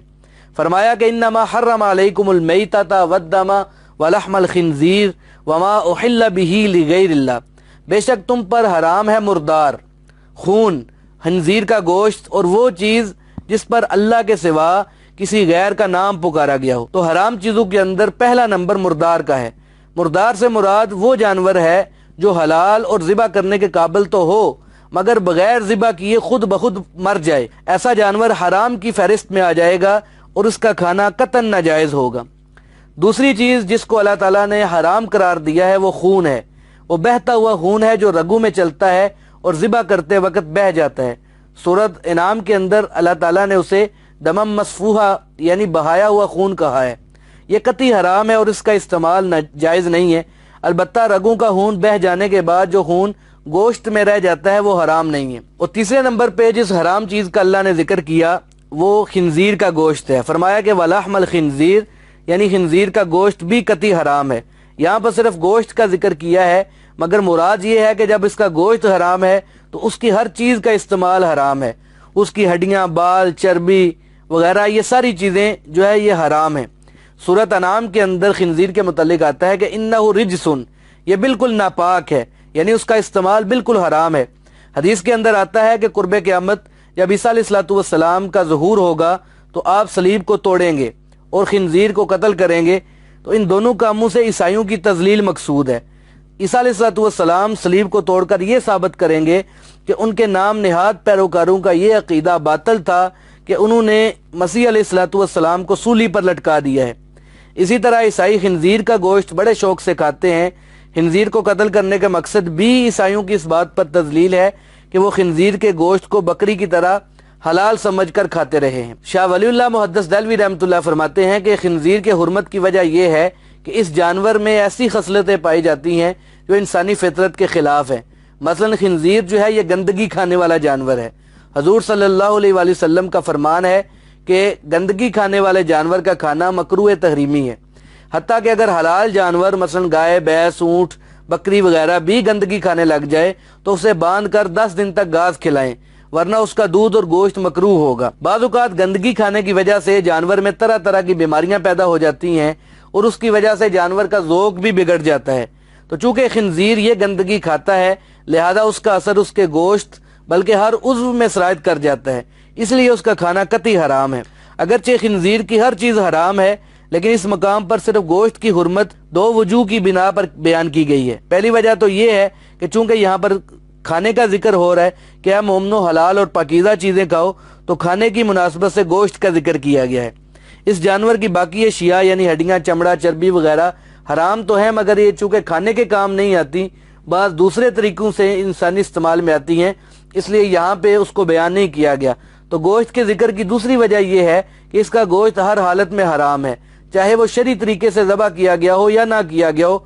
فرمایا کہ انما حرم علیکم المیتۃ والدم ولحم الخنزیر وما احل به لغیر اللہ، بے شک تم پر حرام ہے مردار، خون، خنزیر کا گوشت اور وہ چیز جس پر اللہ کے سوا کسی غیر کا نام پکارا گیا ہو۔ تو حرام چیزوں کے اندر پہلا نمبر مردار کا ہے۔ مردار سے مراد وہ جانور ہے جو حلال اور ذبح کرنے کے قابل تو ہو مگر بغیر ذبح کیے خود بخود مر جائے، ایسا جانور حرام کی فہرست میں آ جائے گا اور اس کا کھانا قطعاً ناجائز ہوگا۔ دوسری چیز جس کو اللہ تعالیٰ نے حرام قرار دیا ہے وہ خون ہے۔ وہ بہتا ہوا خون ہے جو رگوں میں چلتا ہے اور ذبح کرتے وقت بہہ جاتا ہے۔ سورۃ انعام کے اندر اللہ تعالیٰ نے اسے دمم مسفوحہ یعنی بہایا ہوا خون کہا ہے۔ یہ قطعی حرام ہے اور اس کا استعمال جائز نہیں ہے۔ البتہ رگوں کا خون بہہ جانے کے بعد جو خون گوشت میں رہ جاتا ہے وہ حرام نہیں ہے۔ اور تیسرے نمبر پہ جس حرام چیز کا اللہ نے ذکر کیا وہ خنزیر کا گوشت ہے۔ فرمایا کہ وَلَحْمَ الْخِنزِيرِ یعنی خنزیر کا گوشت بھی قطعی حرام ہے۔ یہاں پر صرف گوشت کا ذکر کیا ہے مگر مراد یہ ہے کہ جب اس کا گوشت حرام ہے تو اس کی ہر چیز کا استعمال حرام ہے۔ اس کی ہڈیاں، بال، چربی وغیرہ یہ ساری چیزیں جو ہے یہ حرام ہیں۔ سورۃ انعام کے اندر خنزیر کے متعلق آتا ہے کہ اِنَّهُ رِجْسٌ، یہ بالکل ناپاک ہے، یعنی اس کا استعمال بالکل حرام ہے۔ حدیث کے اندر آتا ہے کہ قرب قیامت جب عیسیٰ علیہ السلام کا ظہور ہوگا تو آپ صلیب کو توڑیں گے اور خنزیر کو قتل کریں گے، تو ان دونوں کاموں سے عیسائیوں کی تذلیل مقصود ہے۔ عیسیٰ علیہ السلام صلیب کو توڑ کر یہ ثابت کریں گے کہ ان کے نام نہاد پیروکاروں کا یہ عقیدہ باطل تھا کہ انہوں نے مسیح علیہ السلام کو سولی پر لٹکا دیا ہے۔ اسی طرح عیسائی خنزیر کا گوشت بڑے شوق سے کھاتے ہیں۔ خنزیر کو قتل کرنے کا مقصد بھی عیسائیوں کی اس بات پر تذلیل ہے کہ وہ خنزیر کے گوشت کو بکری کی طرح حلال سمجھ کر کھاتے رہے ہیں۔ شاہ ولی اللہ محدث دہلوی رحمۃ اللہ فرماتے ہیں کہ خنزیر کے حرمت کی وجہ یہ ہے کہ اس جانور میں ایسی خصلتیں پائی جاتی ہیں جو انسانی فطرت کے خلاف ہیں۔ مثلا خنزیر جو ہے یہ گندگی کھانے والا جانور ہے۔ حضور صلی اللہ علیہ وآلہ وسلم کا فرمان ہے کہ گندگی کھانے والے جانور کا کھانا مکروہ تحریمی ہے۔ حتیٰ کہ اگر حلال جانور مثلا گائے، بھینس، اونٹ، بکری وغیرہ بھی گندگی کھانے لگ جائے تو اسے باندھ کر 10 دن تک گھاس کھلائیں ورنہ اس کا دودھ اور گوشت مکروہ ہوگا۔ بعض اوقات گندگی کھانے کی وجہ سے جانور میں طرح طرح کی بیماریاں پیدا ہو جاتی ہیں اور اس کی وجہ سے جانور کا ذوق بھی بگڑ جاتا ہے۔ تو چونکہ خنزیر یہ گندگی کھاتا ہے لہذا اس کا اثر اس کے گوشت بلکہ ہر عضو میں سرایت کر جاتا ہے، اس لیے اس کا کھانا قطعی حرام ہے۔ اگرچہ خنزیر کی ہر چیز حرام ہے لیکن اس مقام پر صرف گوشت کی حرمت 2 وجوہ کی بنا پر بیان کی گئی ہے۔ پہلی وجہ تو یہ ہے کہ چونکہ یہاں پر کھانے کا ذکر ہو رہا ہے کہ اے مومنو حلال اور پاکیزہ چیزیں کھاؤ، تو کھانے کی مناسبت سے گوشت کا ذکر کیا گیا ہے۔ اس جانور کی باقی اشیاء یعنی ہڈیاں، چمڑا، چربی وغیرہ حرام تو ہیں مگر یہ چونکہ کھانے کے کام نہیں آتی، بعض دوسرے طریقوں سے انسانی استعمال میں آتی ہیں، اس لیے یہاں پہ اس کو بیان نہیں کیا گیا۔ تو گوشت کے ذکر کی دوسری وجہ یہ ہے کہ اس کا گوشت ہر حالت میں حرام ہے، چاہے وہ شرعی طریقے سے ذبح کیا گیا ہو یا نہ کیا گیا ہو۔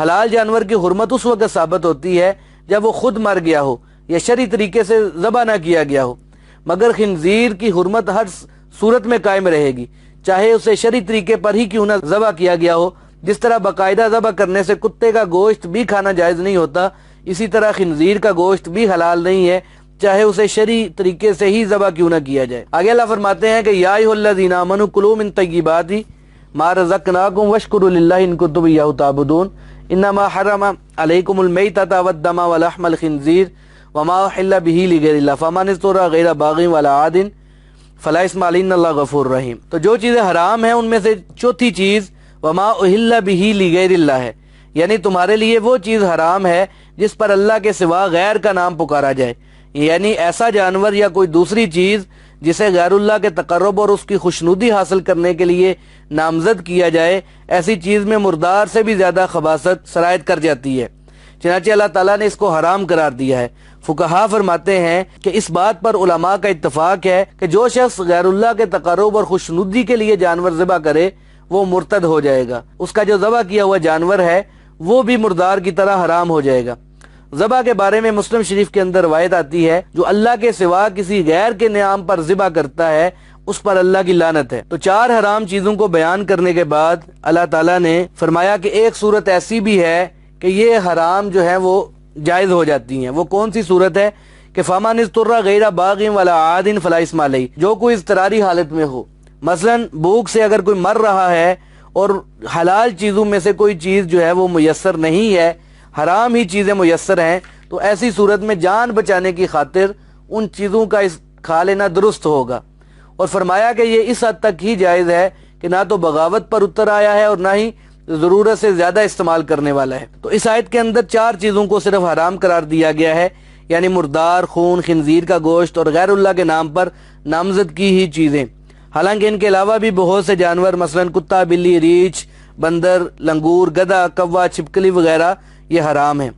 حلال جانور کی حرمت اس وقت ثابت ہوتی ہے جب وہ خود مر گیا ہو یا شرعی طریقے سے ذبح نہ کیا گیا ہو، مگر خنزیر کی حرمت ہر صورت میں قائم رہے گی، چاہے اسے شرعی طریقے پر ہی کیوں نہ ذبح کیا گیا ہو۔ جس طرح باقاعدہ ذبح کرنے سے کتے کا گوشت بھی کھانا جائز نہیں ہوتا، اسی طرح خنزیر کا گوشت بھی حلال نہیں ہے، چاہے اسے شرعی طریقے سے ہی ذبح کیوں نہ کیا جائے۔ آگے اللہ فرماتے ہیں کہ یا ایھا الذین آمنوا کلوا من طیبات ما رزقناکم واشکروا للہ ان کنتم ایاہ تعبدون انما حرم علیکم المیتۃ والدم ولحم الخنزیر وما احل به لغیر اللہ فمن اضطر غیر باغ ولا عاد فلا اثم علیہ ان اللہ غفور رحیم۔ تو جو چیزیں حرام ہیں ان میں سے چوتھی چیز وما احل به لغیر اللہ ہے، یعنی تمہارے لیے وہ چیز حرام ہے جس پر اللہ کے سوا غیر کا نام پکارا جائے، یعنی ایسا جانور یا کوئی دوسری چیز جسے غیر اللہ کے تقرب اور اس کی خوشنودی حاصل کرنے کے لیے نامزد کیا جائے، ایسی چیز میں مردار سے بھی زیادہ خباثت سرایت کر جاتی ہے، چنانچہ اللہ تعالیٰ نے اس کو حرام قرار دیا ہے۔ فقہا فرماتے ہیں کہ اس بات پر علماء کا اتفاق ہے کہ جو شخص غیر اللہ کے تقرب اور خوشنودی کے لیے جانور ذبح کرے وہ مرتد ہو جائے گا، اس کا جو ذبح کیا ہوا جانور ہے وہ بھی مردار کی طرح حرام ہو جائے گا۔ ذبح کے بارے میں مسلم شریف کے اندر روایت آتی ہے جو اللہ کے سوا کسی غیر کے نام پر ذبح کرتا ہے اس پر اللہ کی لعنت ہے۔ تو 4 حرام چیزوں کو بیان کرنے کے بعد اللہ تعالیٰ نے فرمایا کہ ایک صورت ایسی بھی ہے کہ یہ حرام جو ہے وہ جائز ہو جاتی ہیں۔ وہ کون سی صورت ہے کہ فمن اضطر غیر باغ ولا عاد فلا اثم علیہ، جو کوئی اضطراری حالت میں ہو، مثلا بھوک سے اگر کوئی مر رہا ہے اور حلال چیزوں میں سے کوئی چیز جو ہے وہ میسر نہیں ہے، حرام ہی چیزیں میسر ہیں تو ایسی صورت میں جان بچانے کی خاطر ان چیزوں کا کھا لینا درست ہوگا۔ اور فرمایا کہ یہ اس حد تک ہی جائز ہے کہ نہ تو بغاوت پر اتر آیا ہے اور نہ ہی ضرورت سے زیادہ استعمال کرنے والا ہے۔ تو اس آیت کے اندر 4 چیزوں کو صرف حرام قرار دیا گیا ہے، یعنی مردار، خون، خنزیر کا گوشت اور غیر اللہ کے نام پر نامزد کی ہی چیزیں۔ حالانکہ ان کے علاوہ بھی بہت سے جانور، مثلا کتا، بلی، ریچھ، بندر، لنگور، گدھا، کوا، چھپکلی وغیرہ یہ حرام ہیں۔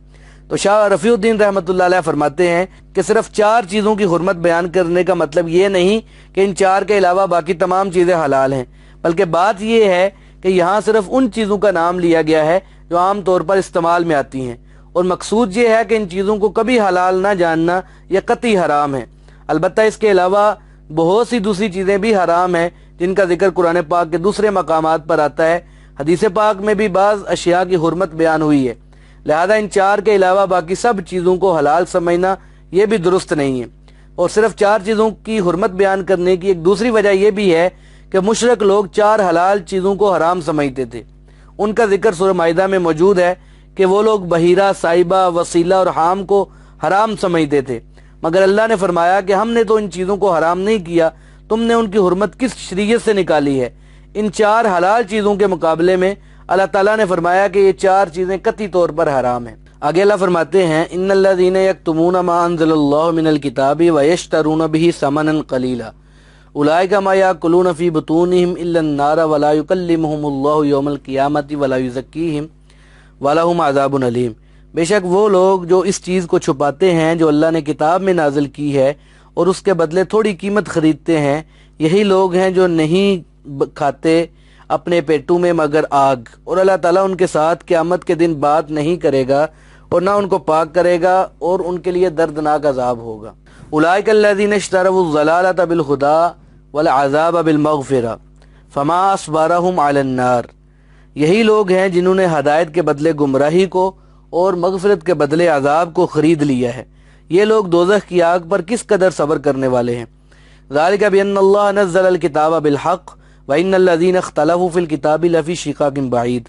تو شاہ رفیع الدین رحمۃ اللہ علیہ فرماتے ہیں کہ صرف 4 چیزوں کی حرمت بیان کرنے کا مطلب یہ نہیں کہ ان 4 کے علاوہ باقی تمام چیزیں حلال ہیں، بلکہ بات یہ ہے کہ یہاں صرف ان چیزوں کا نام لیا گیا ہے جو عام طور پر استعمال میں آتی ہیں، اور مقصود یہ ہے کہ ان چیزوں کو کبھی حلال نہ جاننا یہ قطعی حرام ہے۔ البتہ اس کے علاوہ بہت سی دوسری چیزیں بھی حرام ہیں جن کا ذکر قرآن پاک کے دوسرے مقامات پر آتا ہے۔ حدیث پاک میں بھی بعض اشیاء کی حرمت بیان ہوئی ہے، لہذا ان 4 کے علاوہ باقی سب چیزوں کو حلال سمجھنا یہ بھی درست نہیں ہے۔ اور صرف 4 چیزوں کی حرمت بیان کرنے کی ایک دوسری وجہ یہ بھی ہے کہ مشرک لوگ 4 حلال چیزوں کو حرام سمجھتے تھے۔ ان کا ذکر سورہ مائدہ میں موجود ہے کہ وہ لوگ بحیرہ، سائبہ، وسیلہ اور حام کو حرام سمجھتے تھے، مگر اللہ نے فرمایا کہ ہم نے تو ان چیزوں کو حرام نہیں کیا، تم نے ان کی حرمت کس شریعت سے نکالی ہے؟ ان 4 حلال چیزوں کے مقابلے میں اللہ تعالیٰ نے فرمایا کہ یہ 4 چیزیں قطعی طور پر حرام ہیں۔ آگے اللہ فرماتے ہیں ان الذین یکتمون ما انزل اللہ من الکتاب ویشترون به ثمنا قلیلا اولئک ما یاکلون فی بطونہم الا النار ولا یکلمہم اللہ یوم القیامۃ ولا یزکیہم ولہم عذاب علیم۔ بے شک وہ لوگ جو اس چیز کو چھپاتے ہیں جو اللہ نے کتاب میں نازل کی ہے اور اس کے بدلے تھوڑی قیمت خریدتے ہیں، یہی لوگ ہیں جو نہیں کھاتے اپنے پیٹوں میں مگر آگ، اور اللہ تعالیٰ ان کے ساتھ قیامت کے دن بات نہیں کرے گا اور نہ ان کو پاک کرے گا اور ان کے لیے دردناک عذاب ہوگا۔ اولئک الذین اشتروا الضلالۃ بالہدی والعذاب بالمغفرہ فما اصبرہم علی النار۔ یہی لوگ ہیں جنہوں نے ہدایت کے بدلے گمراہی کو اور مغفرت کے بدلے عذاب کو خرید لیا ہے، یہ لوگ دوزخ کی آگ پر کس قدر صبر کرنے والے ہیں۔ ذالک بان اللہ نزل الکتاب بالحق وَإِنَّ الَّذِينَ اخْتَلَفُوا فِي الْكِتَابِ لَفِي شِقَاقٍ بَعِيدٍ۔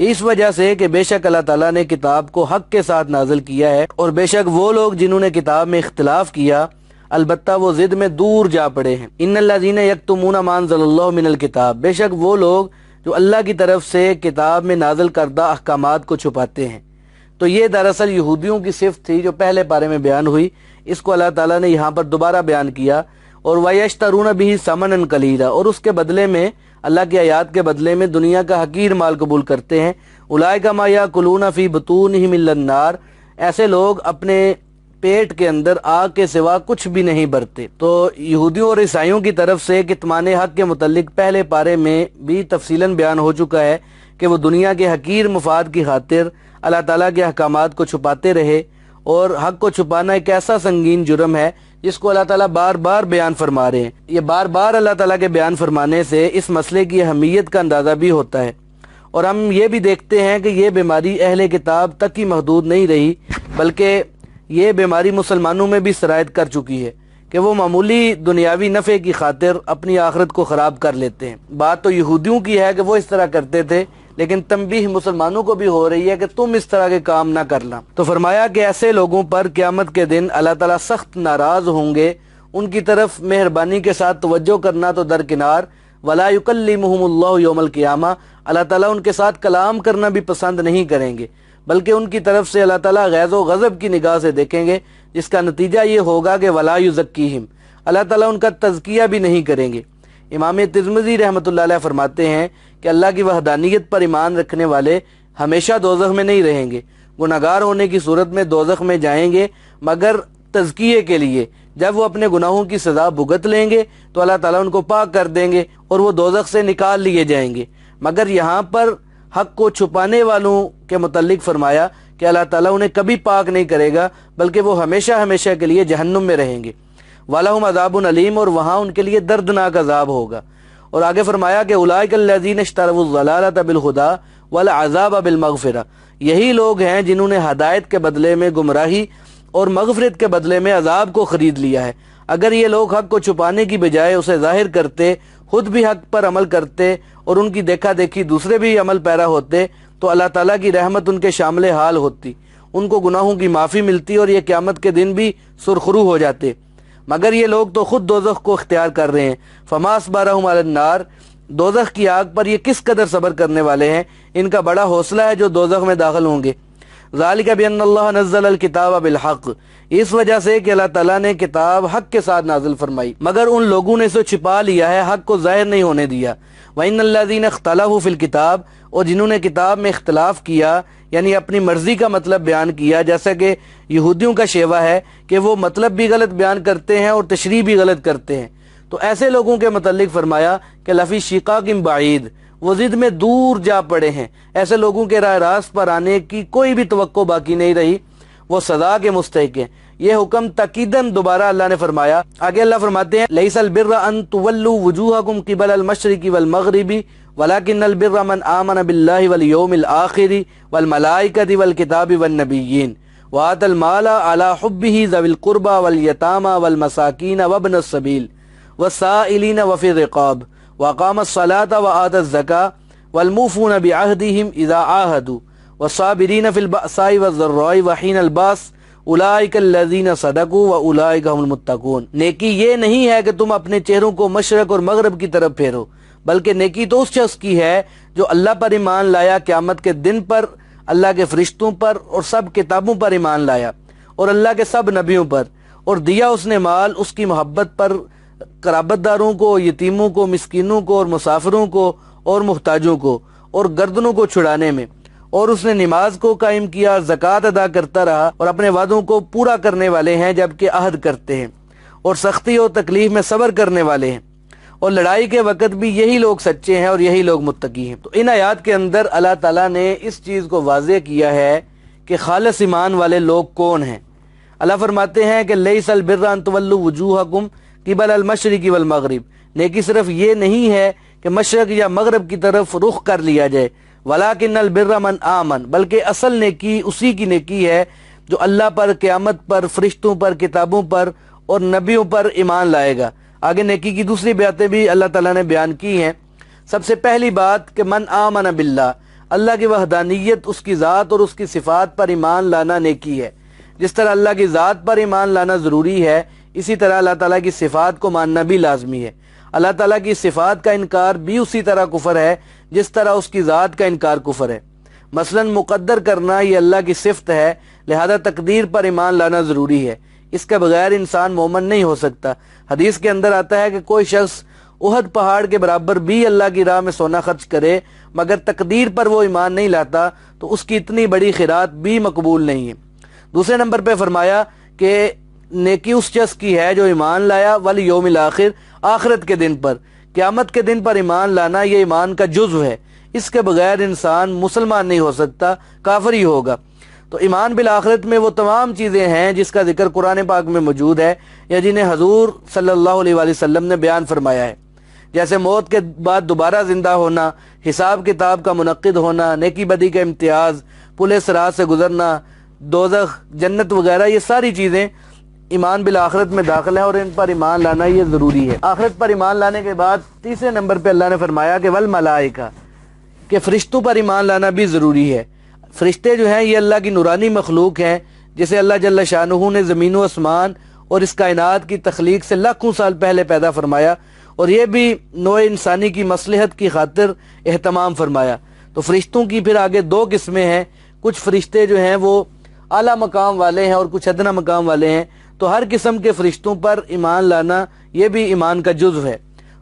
اس وجہ سے کہ بے شک اللہ تعالیٰ نے کتاب کو حق کے ساتھ نازل کیا ہے، اور بے شک وہ لوگ جنہوں نے کتاب میں اختلاف کیا البتہ وہ ضد میں دور جا پڑے ہیں۔ ان الذین یکتمون ما انزل اللہ من الکتاب، بے شک وہ لوگ جو اللہ کی طرف سے کتاب میں نازل کردہ احکامات کو چھپاتے ہیں۔ تو یہ دراصل یہودیوں کی صفت تھی جو پہلے پارے میں بیان ہوئی، اس کو اللہ تعالیٰ نے یہاں پر دوبارہ بیان کیا۔ اور وَيَشْتَرُونَ بِهِ ثَمَنًا قَلِيلًا، اور اس کے بدلے میں، اللہ کی آیات کے بدلے میں دنیا کا حقیر مال قبول کرتے ہیں۔ اولئک ما یاکلون فی بطونہم الا النار، ایسے لوگ اپنے پیٹ کے اندر آگ کے سوا کچھ بھی نہیں بھرتے۔ تو یہودیوں اور عیسائیوں کی طرف سے کتمان حق کے متعلق پہلے پارے میں بھی تفصیلاً بیان ہو چکا ہے کہ وہ دنیا کے حقیر مفاد کی خاطر اللہ تعالیٰ کے احکامات کو چھپاتے رہے، اور حق کو چھپانا ایک ایسا سنگین جرم ہے جس کو اللہ تعالیٰ بار بار بیان فرما رہے ہیں۔ یہ بار بار اللہ تعالیٰ کے بیان فرمانے سے اس مسئلے کی اہمیت کا اندازہ بھی ہوتا ہے، اور ہم یہ بھی دیکھتے ہیں کہ یہ بیماری اہل کتاب تک ہی محدود نہیں رہی، بلکہ یہ بیماری مسلمانوں میں بھی سرایت کر چکی ہے کہ وہ معمولی دنیاوی نفع کی خاطر اپنی آخرت کو خراب کر لیتے ہیں۔ بات تو یہودیوں کی ہے کہ وہ اس طرح کرتے تھے، لیکن تنبیہ مسلمانوں کو بھی ہو رہی ہے کہ تم اس طرح کے کام نہ کرنا۔ تو فرمایا کہ ایسے لوگوں پر قیامت کے دن اللہ تعالیٰ سخت ناراض ہوں گے، ان کی طرف مہربانی کے ساتھ توجہ کرنا تو درکنار، ولا یکلمہم اللہ یوم القیامہ، اللہ تعالیٰ ان کے ساتھ کلام کرنا بھی پسند نہیں کریں گے، بلکہ ان کی طرف سے اللہ تعالیٰ غیظ و غضب کی نگاہ سے دیکھیں گے، جس کا نتیجہ یہ ہوگا کہ ولا یزکیہم، اللہ تعالیٰ ان کا تزکیہ بھی نہیں کریں گے۔ امام ترمذی رحمۃ اللہ علیہ فرماتے ہیں کہ اللہ کی وحدانیت پر ایمان رکھنے والے ہمیشہ دوزخ میں نہیں رہیں گے، گناہگار ہونے کی صورت میں دوزخ میں جائیں گے مگر تزکیے کے لیے۔ جب وہ اپنے گناہوں کی سزا بھگت لیں گے تو اللہ تعالیٰ ان کو پاک کر دیں گے اور وہ دوزخ سے نکال لیے جائیں گے۔ مگر یہاں پر حق کو چھپانے والوں کے متعلق فرمایا کہ اللہ تعالیٰ انہیں کبھی پاک نہیں کرے گا، بلکہ وہ ہمیشہ ہمیشہ کے لیے جہنم میں رہیں گے۔ وَلَهُمْ عَذَابٌ عَلِيمٌ، اور وہاں ان کے لیے دردناک عذاب ہوگا۔ اور آگے فرمایا کہ اولئک الذین اشتروا الضلالۃ بالہدی والعذاب بالمغفرہ، یہی لوگ ہیں جنہوں نے ہدایت کے بدلے میں گمراہی اور مغفرت کے بدلے میں عذاب کو خرید لیا ہے۔ اگر یہ لوگ حق کو چھپانے کی بجائے اسے ظاہر کرتے، خود بھی حق پر عمل کرتے اور ان کی دیکھا دیکھی دوسرے بھی عمل پیرا ہوتے تو اللہ تعالیٰ کی رحمت ان کے شامل حال ہوتی، ان کو گناہوں کی معافی ملتی اور یہ قیامت کے دن بھی سرخرو ہو جاتے، مگر یہ لوگ تو خود دوزخ کو اختیار کر رہے ہیں۔ فما اصبرهم علی النار، دوزخ کی آگ پر یہ کس قدر صبر کرنے والے ہیں، ان کا بڑا حوصلہ ہے جو دوزخ میں داخل ہوں گے۔ ذالک بان اللہ نزل الکتاب بالحق، اس وجہ سے کہ اللہ تعالیٰ نے کتاب حق کے ساتھ نازل فرمائی، مگر ان لوگوں نے اسے چھپا لیا ہے، حق کو ظاہر نہیں ہونے دیا۔ وَإِنَّ الَّذِينَ اخْتَلَفُوا فِي الْكِتَابِ، اور جنہوں نے کتاب میں اختلاف کیا یعنی اپنی مرضی کا مطلب بیان کیا، جیسا کہ یہودیوں کا شیوہ ہے کہ وہ مطلب بھی غلط بیان کرتے ہیں اور تشریح بھی غلط کرتے ہیں، تو ایسے لوگوں کے متعلق فرمایا کہ لفی شقاق بعید، وہ ضد میں دور جا پڑے ہیں، ایسے لوگوں کے راہ راست پر آنے کی کوئی بھی توقع باقی نہیں رہی، وہ سزا کے مستحق ہیں۔ یہ حکم تاکیداً دوبارہ اللہ نے فرمایا۔ آگے اللہ فرماتے ہیں لیس البر ان تولوا وجوہکم قبل المشرق والمغرب ولکن البر من آمن باللہ والیوم الآخر والملائکۃ والکتاب والنبیین وآتى المال على حبه ذوی القربى والیتامى والمساکین وابن السبیل والسائلین وفی الرقاب وأقام الصلاة وآتى الزکاة والموفون بعہدهم اذا عاہدوا والصابرین فی البأساء والضراء وحین الباس اولئک الذین صدقوا واولئک هم المتقون۔ نیکی یہ نہیں ہے کہ تم اپنے چہروں کو مشرق اور مغرب کی طرف پھیرو، بلکہ نیکی تو اس شخص کی ہے جو اللہ پر ایمان لایا، قیامت کے دن پر، اللہ کے فرشتوں پر اور سب کتابوں پر ایمان لایا اور اللہ کے سب نبیوں پر، اور دیا اس نے مال اس کی محبت پر قرابت داروں کو، یتیموں کو، مسکینوں کو اور مسافروں کو اور محتاجوں کو اور گردنوں کو چھڑانے میں، اور اس نے نماز کو قائم کیا اور زکوٰۃ ادا کرتا رہا، اور اپنے وعدوں کو پورا کرنے والے ہیں جبکہ عہد کرتے ہیں، اور سختی اور تکلیف میں صبر کرنے والے ہیں، اور لڑائی کے وقت بھی یہی لوگ سچے ہیں اور یہی لوگ متقی ہیں۔ تو ان آیات کے اندر اللہ تعالیٰ نے اس چیز کو واضح کیا ہے کہ خالص ایمان والے لوگ کون ہیں۔ اللہ فرماتے ہیں کہ لیس البر ان تولوا وجوہکم قبل المشرق والمغرب، نیکی صرف یہ نہیں ہے کہ مشرق یا مغرب کی طرف رخ کر لیا جائے، ولیکن البر من آمن، بلکہ اصل نیکی اسی کی نیکی ہے جو اللہ پر، قیامت پر، فرشتوں پر، کتابوں پر اور نبیوں پر ایمان لائے گا۔ آگے نیکی کی دوسری باتیں بھی اللہ تعالیٰ نے بیان کی ہیں۔ سب سے پہلی بات کہ من آمن باللہ، اللہ کی وحدانیت، اس کی ذات اور اس کی صفات پر ایمان لانا نیکی ہے۔ جس طرح اللہ کی ذات پر ایمان لانا ضروری ہے، اسی طرح اللہ تعالیٰ کی صفات کو ماننا بھی لازمی ہے۔ اللہ تعالیٰ کی صفات کا انکار بھی اسی طرح کفر ہے جس طرح اس کی ذات کا انکار کفر ہے۔ مثلا مقدر کرنا یہ اللہ کی صفت ہے، لہذا تقدیر پر ایمان لانا ضروری ہے، اس کے بغیر انسان مومن نہیں ہو سکتا۔ حدیث کے اندر آتا ہے کہ کوئی شخص احد پہاڑ کے برابر بھی اللہ کی راہ میں سونا خرچ کرے مگر تقدیر پر وہ ایمان نہیں لاتا تو اس کی اتنی بڑی خیرات بھی مقبول نہیں ہے۔ دوسرے نمبر پہ فرمایا کہ نیکی اس شخص کی ہے جو ایمان لایا والیوم الآخر، آخرت کے دن پر، قیامت کے دن پر ایمان لانا یہ ایمان کا جزو ہے، اس کے بغیر انسان مسلمان نہیں ہو سکتا، کافر ہی ہوگا۔ تو ایمان بالآخرت میں وہ تمام چیزیں ہیں جس کا ذکر قرآن پاک میں موجود ہے یا جنہیں حضور صلی اللہ علیہ وآلہ وسلم نے بیان فرمایا ہے، جیسے موت کے بعد دوبارہ زندہ ہونا، حساب کتاب کا منعقد ہونا، نیکی بدی کا امتیاز، پل صراط سے گزرنا، دوزخ، جنت وغیرہ، یہ ساری چیزیں ایمان بالآخرت میں داخل ہیں اور ان پر ایمان لانا یہ ضروری ہے۔ آخرت پر ایمان لانے کے بعد تیسرے نمبر پہ اللہ نے فرمایا کہ والملائکہ، کہ فرشتوں پر ایمان لانا بھی ضروری ہے۔ فرشتے جو ہیں یہ اللہ کی نورانی مخلوق ہیں جسے اللہ جل شانہ نے زمین و آسمان اور اس کائنات کی تخلیق سے لاکھوں سال پہلے پیدا فرمایا اور یہ بھی نوع انسانی کی مصلحت کی خاطر اہتمام فرمایا۔ تو فرشتوں کی پھر آگے دو قسمیں ہیں، کچھ فرشتے جو ہیں وہ اعلیٰ مقام والے ہیں اور کچھ ادنا مقام والے ہیں، تو ہر قسم کے فرشتوں پر ایمان لانا یہ بھی ایمان کا جزو ہے۔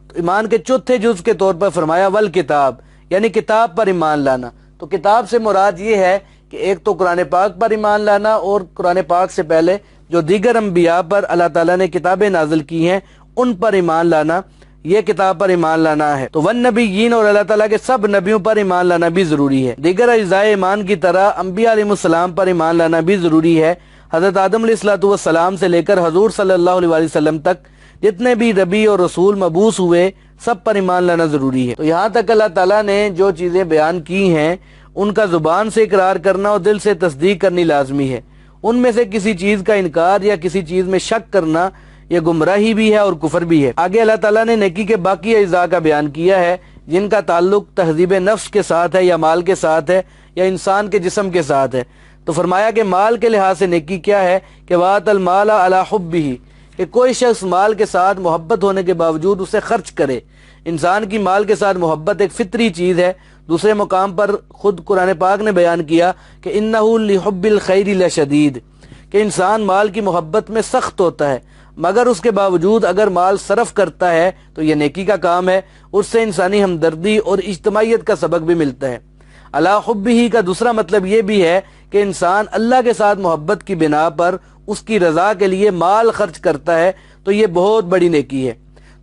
تو ایمان کے چوتھے جزو کے طور پر فرمایا والکتاب، یعنی کتاب پر ایمان لانا۔ تو کتاب سے مراد یہ ہے کہ ایک تو قرآن پاک پر ایمان لانا اور قرآن پاک سے پہلے جو دیگر انبیاء پر اللہ تعالیٰ نے کتابیں نازل کی ہیں ان پر ایمان لانا، یہ کتاب پر ایمان لانا ہے۔ تو والنبیین، اور اللہ تعالیٰ کے سب نبیوں پر ایمان لانا بھی ضروری ہے۔ دیگر اجزاء ایمان کی طرح انبیاء علیہ السلام پر ایمان لانا بھی ضروری ہے۔ حضرت آدم علیہ السلام سے لے کر حضور صلی اللہ علیہ وسلم تک جتنے بھی نبی اور رسول مبعوث ہوئے سب پر ایمان لانا ضروری ہے۔ تو یہاں تک اللہ تعالیٰ نے جو چیزیں بیان کی ہیں ان کا زبان سے اقرار کرنا اور دل سے تصدیق کرنی لازمی ہے۔ ان میں سے کسی چیز کا انکار یا کسی چیز میں شک کرنا یہ گمراہی بھی ہے اور کفر بھی ہے۔ آگے اللہ تعالیٰ نے نیکی کے باقی اجزاء کا بیان کیا ہے جن کا تعلق تہذیب نفس کے ساتھ ہے یا مال کے ساتھ ہے یا انسان کے جسم کے ساتھ ہے۔ تو فرمایا کہ مال کے لحاظ سے نیکی کیا ہے کہ وَآتَ الْمَالَ عَلَى حُبِّهِ، کہ کوئی شخص مال کے ساتھ محبت ہونے کے باوجود اسے خرچ کرے۔ انسان کی مال کے ساتھ محبت ایک فطری چیز ہے۔ دوسرے مقام پر خود قرآن پاک نے بیان کیا کہ اِنَّهُ لِحُبِّ الْخَيْرِ لَشَدِيدٌ، کہ انسان مال کی محبت میں سخت ہوتا ہے، مگر اس کے باوجود اگر مال صرف کرتا ہے تو یہ نیکی کا کام ہے، اس سے انسانی ہمدردی اور اجتماعیت کا سبق بھی ملتا ہے۔ علی حبہ کا دوسرا مطلب یہ بھی ہے کہ انسان اللہ کے ساتھ محبت کی بنا پر اس کی رضا کے لیے مال خرچ کرتا ہے، تو یہ بہت بڑی نیکی ہے۔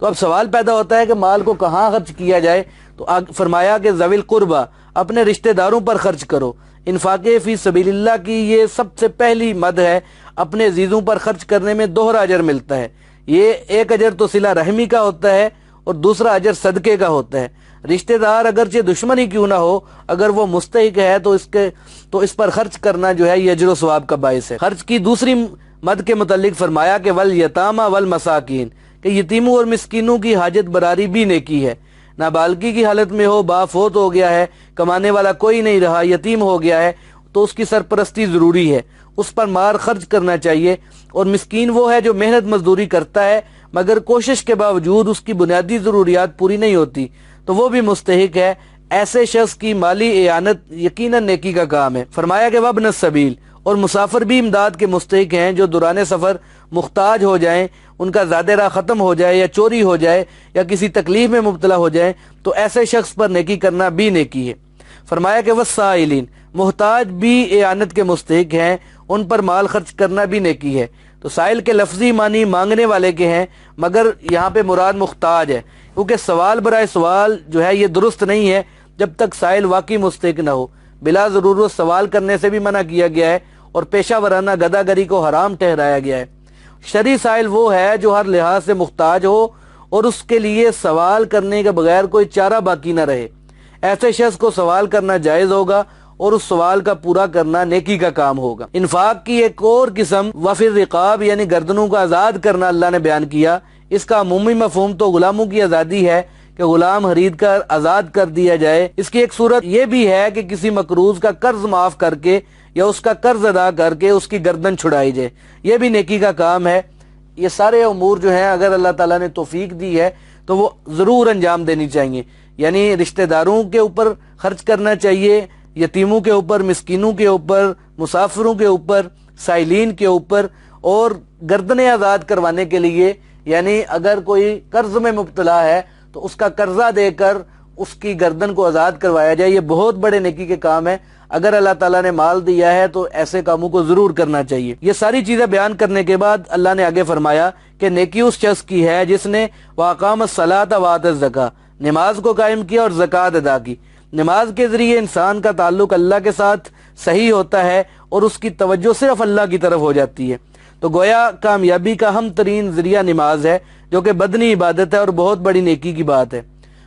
تو اب سوال پیدا ہوتا ہے کہ مال کو کہاں خرچ کیا جائے؟ تو فرمایا کہ ذوی القربہ، اپنے رشتہ داروں پر خرچ کرو۔ انفاق فی سبیل اللہ کی یہ سب سے پہلی مد ہے۔ اپنے عزیزوں پر خرچ کرنے میں دوہرا اجر ملتا ہے۔ یہ ایک اجر تو صلہ رحمی کا ہوتا ہے اور دوسرا اجر صدقے کا ہوتا ہے۔ رشتہ دار اگرچہ دشمن ہی کیوں نہ ہو، اگر وہ مستحق ہے تو اس پر خرچ کرنا جو ہے یہ اجر و ثواب کا باعث ہے۔ خرچ کی دوسری مد کے متعلق فرمایا کہ والیتامى والمساکین، کہ یتیموں اور مسکینوں کی حاجت براری بھی نیکی ہے۔ نابالغی کی حالت میں ہو، باپ فوت ہو گیا ہے، کمانے والا کوئی نہیں رہا، یتیم ہو گیا ہے، تو اس کی سرپرستی ضروری ہے، اس پر مال خرچ کرنا چاہیے۔ اور مسکین وہ ہے جو محنت مزدوری کرتا ہے مگر کوشش کے باوجود اس کی بنیادی ضروریات پوری نہیں ہوتی، تو وہ بھی مستحق ہے۔ ایسے شخص کی مالی اعانت یقیناً نیکی کا کام ہے۔ فرمایا کہ وابن السبیل، اور مسافر بھی امداد کے مستحق ہیں جو دوران سفر محتاج ہو جائیں، ان کا زاد راہ ختم ہو جائے یا چوری ہو جائے یا کسی تکلیف میں مبتلا ہو جائیں، تو ایسے شخص پر نیکی کرنا بھی نیکی ہے۔ فرمایا کہ والسائلین، محتاج بھی اعانت کے مستحق ہیں، ان پر مال خرچ کرنا بھی نیکی ہے۔ تو سائل کے لفظی معنی مانگنے والے کے ہیں، مگر یہاں پہ مراد محتاج ہے، کیونکہ سوال برائے سوال جو ہے یہ درست نہیں ہے جب تک سائل واقعی مستحق نہ ہو۔ بلا ضرورت سوال کرنے سے بھی منع کیا گیا ہے اور پیشہ ورانہ گدہ گری کو حرام ٹھہرایا گیا ہے۔ شرعی سائل وہ ہے جو ہر لحاظ سے محتاج ہو اور اس کے لیے سوال کرنے کے بغیر کوئی چارہ باقی نہ رہے، ایسے شخص کو سوال کرنا جائز ہوگا اور اس سوال کا پورا کرنا نیکی کا کام ہوگا۔ انفاق کی ایک اور قسم وفی الرقاب، یعنی گردنوں کو آزاد کرنا اللہ نے بیان کیا۔ اس کا عمومی مفہوم تو غلاموں کی آزادی ہے کہ غلام خرید کر آزاد کر دیا جائے۔ اس کی ایک صورت یہ بھی ہے کہ کسی مقروض کا قرض معاف کر کے یا اس کا قرض ادا کر کے اس کی گردن چھڑائی جائے، یہ بھی نیکی کا کام ہے۔ یہ سارے امور جو ہیں اگر اللہ تعالیٰ نے توفیق دی ہے تو وہ ضرور انجام دینی چاہیے، یعنی رشتہ داروں کے اوپر خرچ کرنا چاہیے، یتیموں کے اوپر، مسکینوں کے اوپر، مسافروں کے اوپر، سائلین کے اوپر، اور گردنیں آزاد کروانے کے لیے، یعنی اگر کوئی قرض میں مبتلا ہے تو اس کا قرضہ دے کر اس کی گردن کو آزاد کروایا جائے، یہ بہت بڑے نیکی کے کام ہے۔ اگر اللہ تعالیٰ نے مال دیا ہے تو ایسے کاموں کو ضرور کرنا چاہیے۔ یہ ساری چیزیں بیان کرنے کے بعد اللہ نے آگے فرمایا کہ نیکی اس شخص کی ہے جس نے وَأَقَامَ الصَّلَاةَ وَآتَى الزَّكَاةَ، نماز کو قائم کیا اور زکوٰۃ ادا کی۔ نماز کے ذریعے انسان کا تعلق اللہ کے ساتھ صحیح ہوتا ہے اور اس کی توجہ صرف اللہ کی طرف ہو جاتی ہے۔ تو گویا کامیابی کا اہم ترین ذریعہ نماز ہے، جو کہ بدنی عبادت ہے اور بہت بڑی نیکی کی بات ہے۔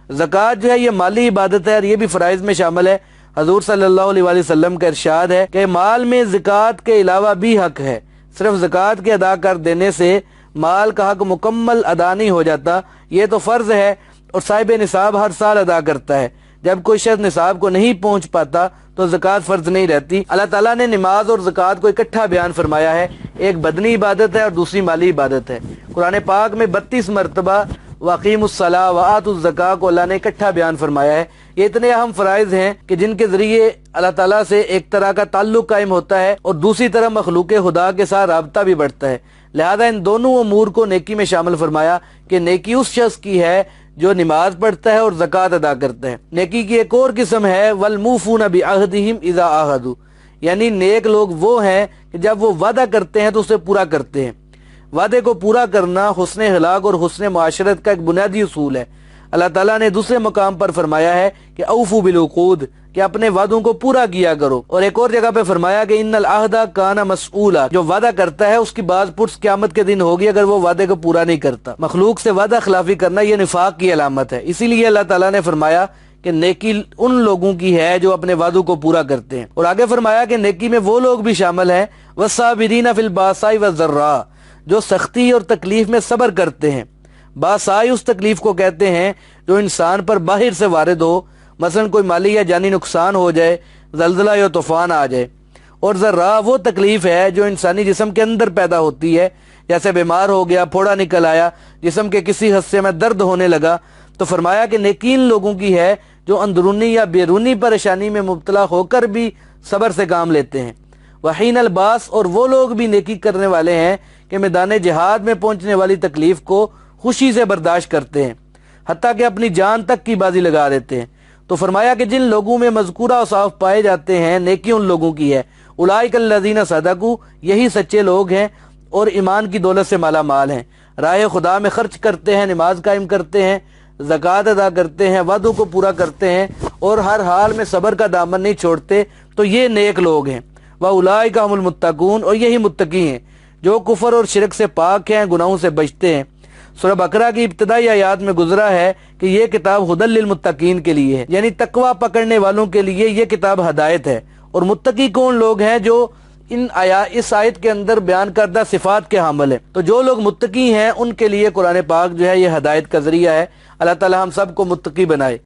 زکوٰۃ جو ہے یہ مالی عبادت ہے اور یہ بھی فرائض میں شامل ہے۔ حضور صلی اللہ علیہ وآلہ وسلم کا ارشاد ہے کہ مال میں زکوٰۃ کے علاوہ بھی حق ہے، صرف زکوٰۃ کے ادا کر دینے سے مال کا حق مکمل ادا نہیں ہو جاتا، یہ تو فرض ہے اور صاحب نصاب ہر سال ادا کرتا ہے۔ جب کوئی شخص نصاب کو نہیں پہنچ پاتا تو زکوٰۃ فرض نہیں رہتی۔ اللہ تعالیٰ نے نماز اور زکوٰۃ کو اکٹھا بیان فرمایا ہے، ایک بدنی عبادت ہے اور دوسری مالی عبادت ہے۔ قرآن پاک میں 32 مرتبہ وَأَقِیمُوا الصَّلَاةَ وَآتُوا الزَّکَاةَ کو اللہ نے اکٹھا بیان فرمایا ہے۔ یہ اتنے اہم فرائض ہیں کہ جن کے ذریعے اللہ تعالیٰ سے ایک طرح کا تعلق قائم ہوتا ہے اور دوسری طرف مخلوق خدا کے ساتھ رابطہ بھی بڑھتا ہے، لہذا ان دونوں امور کو نیکی میں شامل فرمایا کہ نیکی اس شخص کی ہے جو نماز پڑھتا ہے اور زکوٰۃ ادا کرتا ہے۔ نیکی کی ایک اور قسم ہے وَالْمُوفُونَ بِعَهْدِهِمْ إِذَا عَاهَدُوا، یعنی نیک لوگ وہ ہیں کہ جب وہ وعدہ کرتے ہیں تو اسے پورا کرتے ہیں۔ وعدے کو پورا کرنا حسن اخلاق اور حسن معاشرت کا ایک بنیادی اصول ہے۔ اللہ تعالیٰ نے دوسرے مقام پر فرمایا ہے کہ اوفوا بالعقود، کہ اپنے وعدوں کو پورا کیا کرو، اور ایک اور جگہ پہ فرمایا کہ ان العہد کان مسئولا، جو وعدہ کرتا ہے اس کی باز پرس قیامت کے دن ہوگی اگر وہ وعدے کو پورا نہیں کرتا۔ مخلوق سے وعدہ خلافی کرنا یہ نفاق کی علامت ہے، اسی لیے اللہ تعالیٰ نے فرمایا کہ نیکی ان لوگوں کی ہے جو اپنے وعدوں کو پورا کرتے ہیں، اور آگے فرمایا کہ نیکی میں وہ لوگ بھی شامل ہیں والصابرین فی الباساء والضراء، جو سختی اور تکلیف میں صبر کرتے ہیں۔ باسائی اس تکلیف کو کہتے ہیں جو انسان پر باہر سے وارد ہو، مثلا کوئی مالی یا جانی نقصان ہو جائے، زلزلہ یا طوفان آ جائے، اور ذرا وہ تکلیف ہے جو انسانی جسم کے اندر پیدا ہوتی ہے، جیسے بیمار ہو گیا، پھوڑا نکل آیا، جسم کے کسی حصے میں درد ہونے لگا، تو فرمایا کہ نیکی ان لوگوں کی ہے جو اندرونی یا بیرونی پریشانی میں مبتلا ہو کر بھی صبر سے کام لیتے ہیں۔ وحین الباس، اور وہ لوگ بھی نیکی کرنے والے ہیں کہ میدان جہاد میں پہنچنے والی تکلیف کو خوشی سے برداشت کرتے ہیں، حتیٰ کہ اپنی جان تک کی بازی لگا دیتے ہیں۔ تو فرمایا کہ جن لوگوں میں مذکورہ اوصاف پائے جاتے ہیں نیکی ان لوگوں کی ہے۔ اولئک الذین صدقوا، یہی سچے لوگ ہیں اور ایمان کی دولت سے مالا مال ہیں، راہ خدا میں خرچ کرتے ہیں، نماز قائم کرتے ہیں، زکوٰۃ ادا کرتے ہیں، وعدوں کو پورا کرتے ہیں اور ہر حال میں صبر کا دامن نہیں چھوڑتے، تو یہ نیک لوگ ہیں۔ وَأُولَٰئِکَ هُمُ الْمُتَّقُونَ، اور یہی متقی ہیں جو کفر اور شرک سے پاک ہیں، گناہوں سے بچتے ہیں۔ سورہ بقرہ کی ابتدائی آیات میں گزرا ہے کہ یہ کتاب ہدی للمتقین کے لیے ہے، یعنی تقوی پکڑنے والوں کے لیے یہ کتاب ہدایت ہے۔ اور متقی کون لوگ ہیں؟ جو اس آیت کے اندر بیان کردہ صفات کے حامل ہیں۔ تو جو لوگ متقی ہیں ان کے لیے قرآن پاک جو ہے یہ ہدایت کا ذریعہ ہے۔ اللہ تعالی ہم سب کو متقی بنائے۔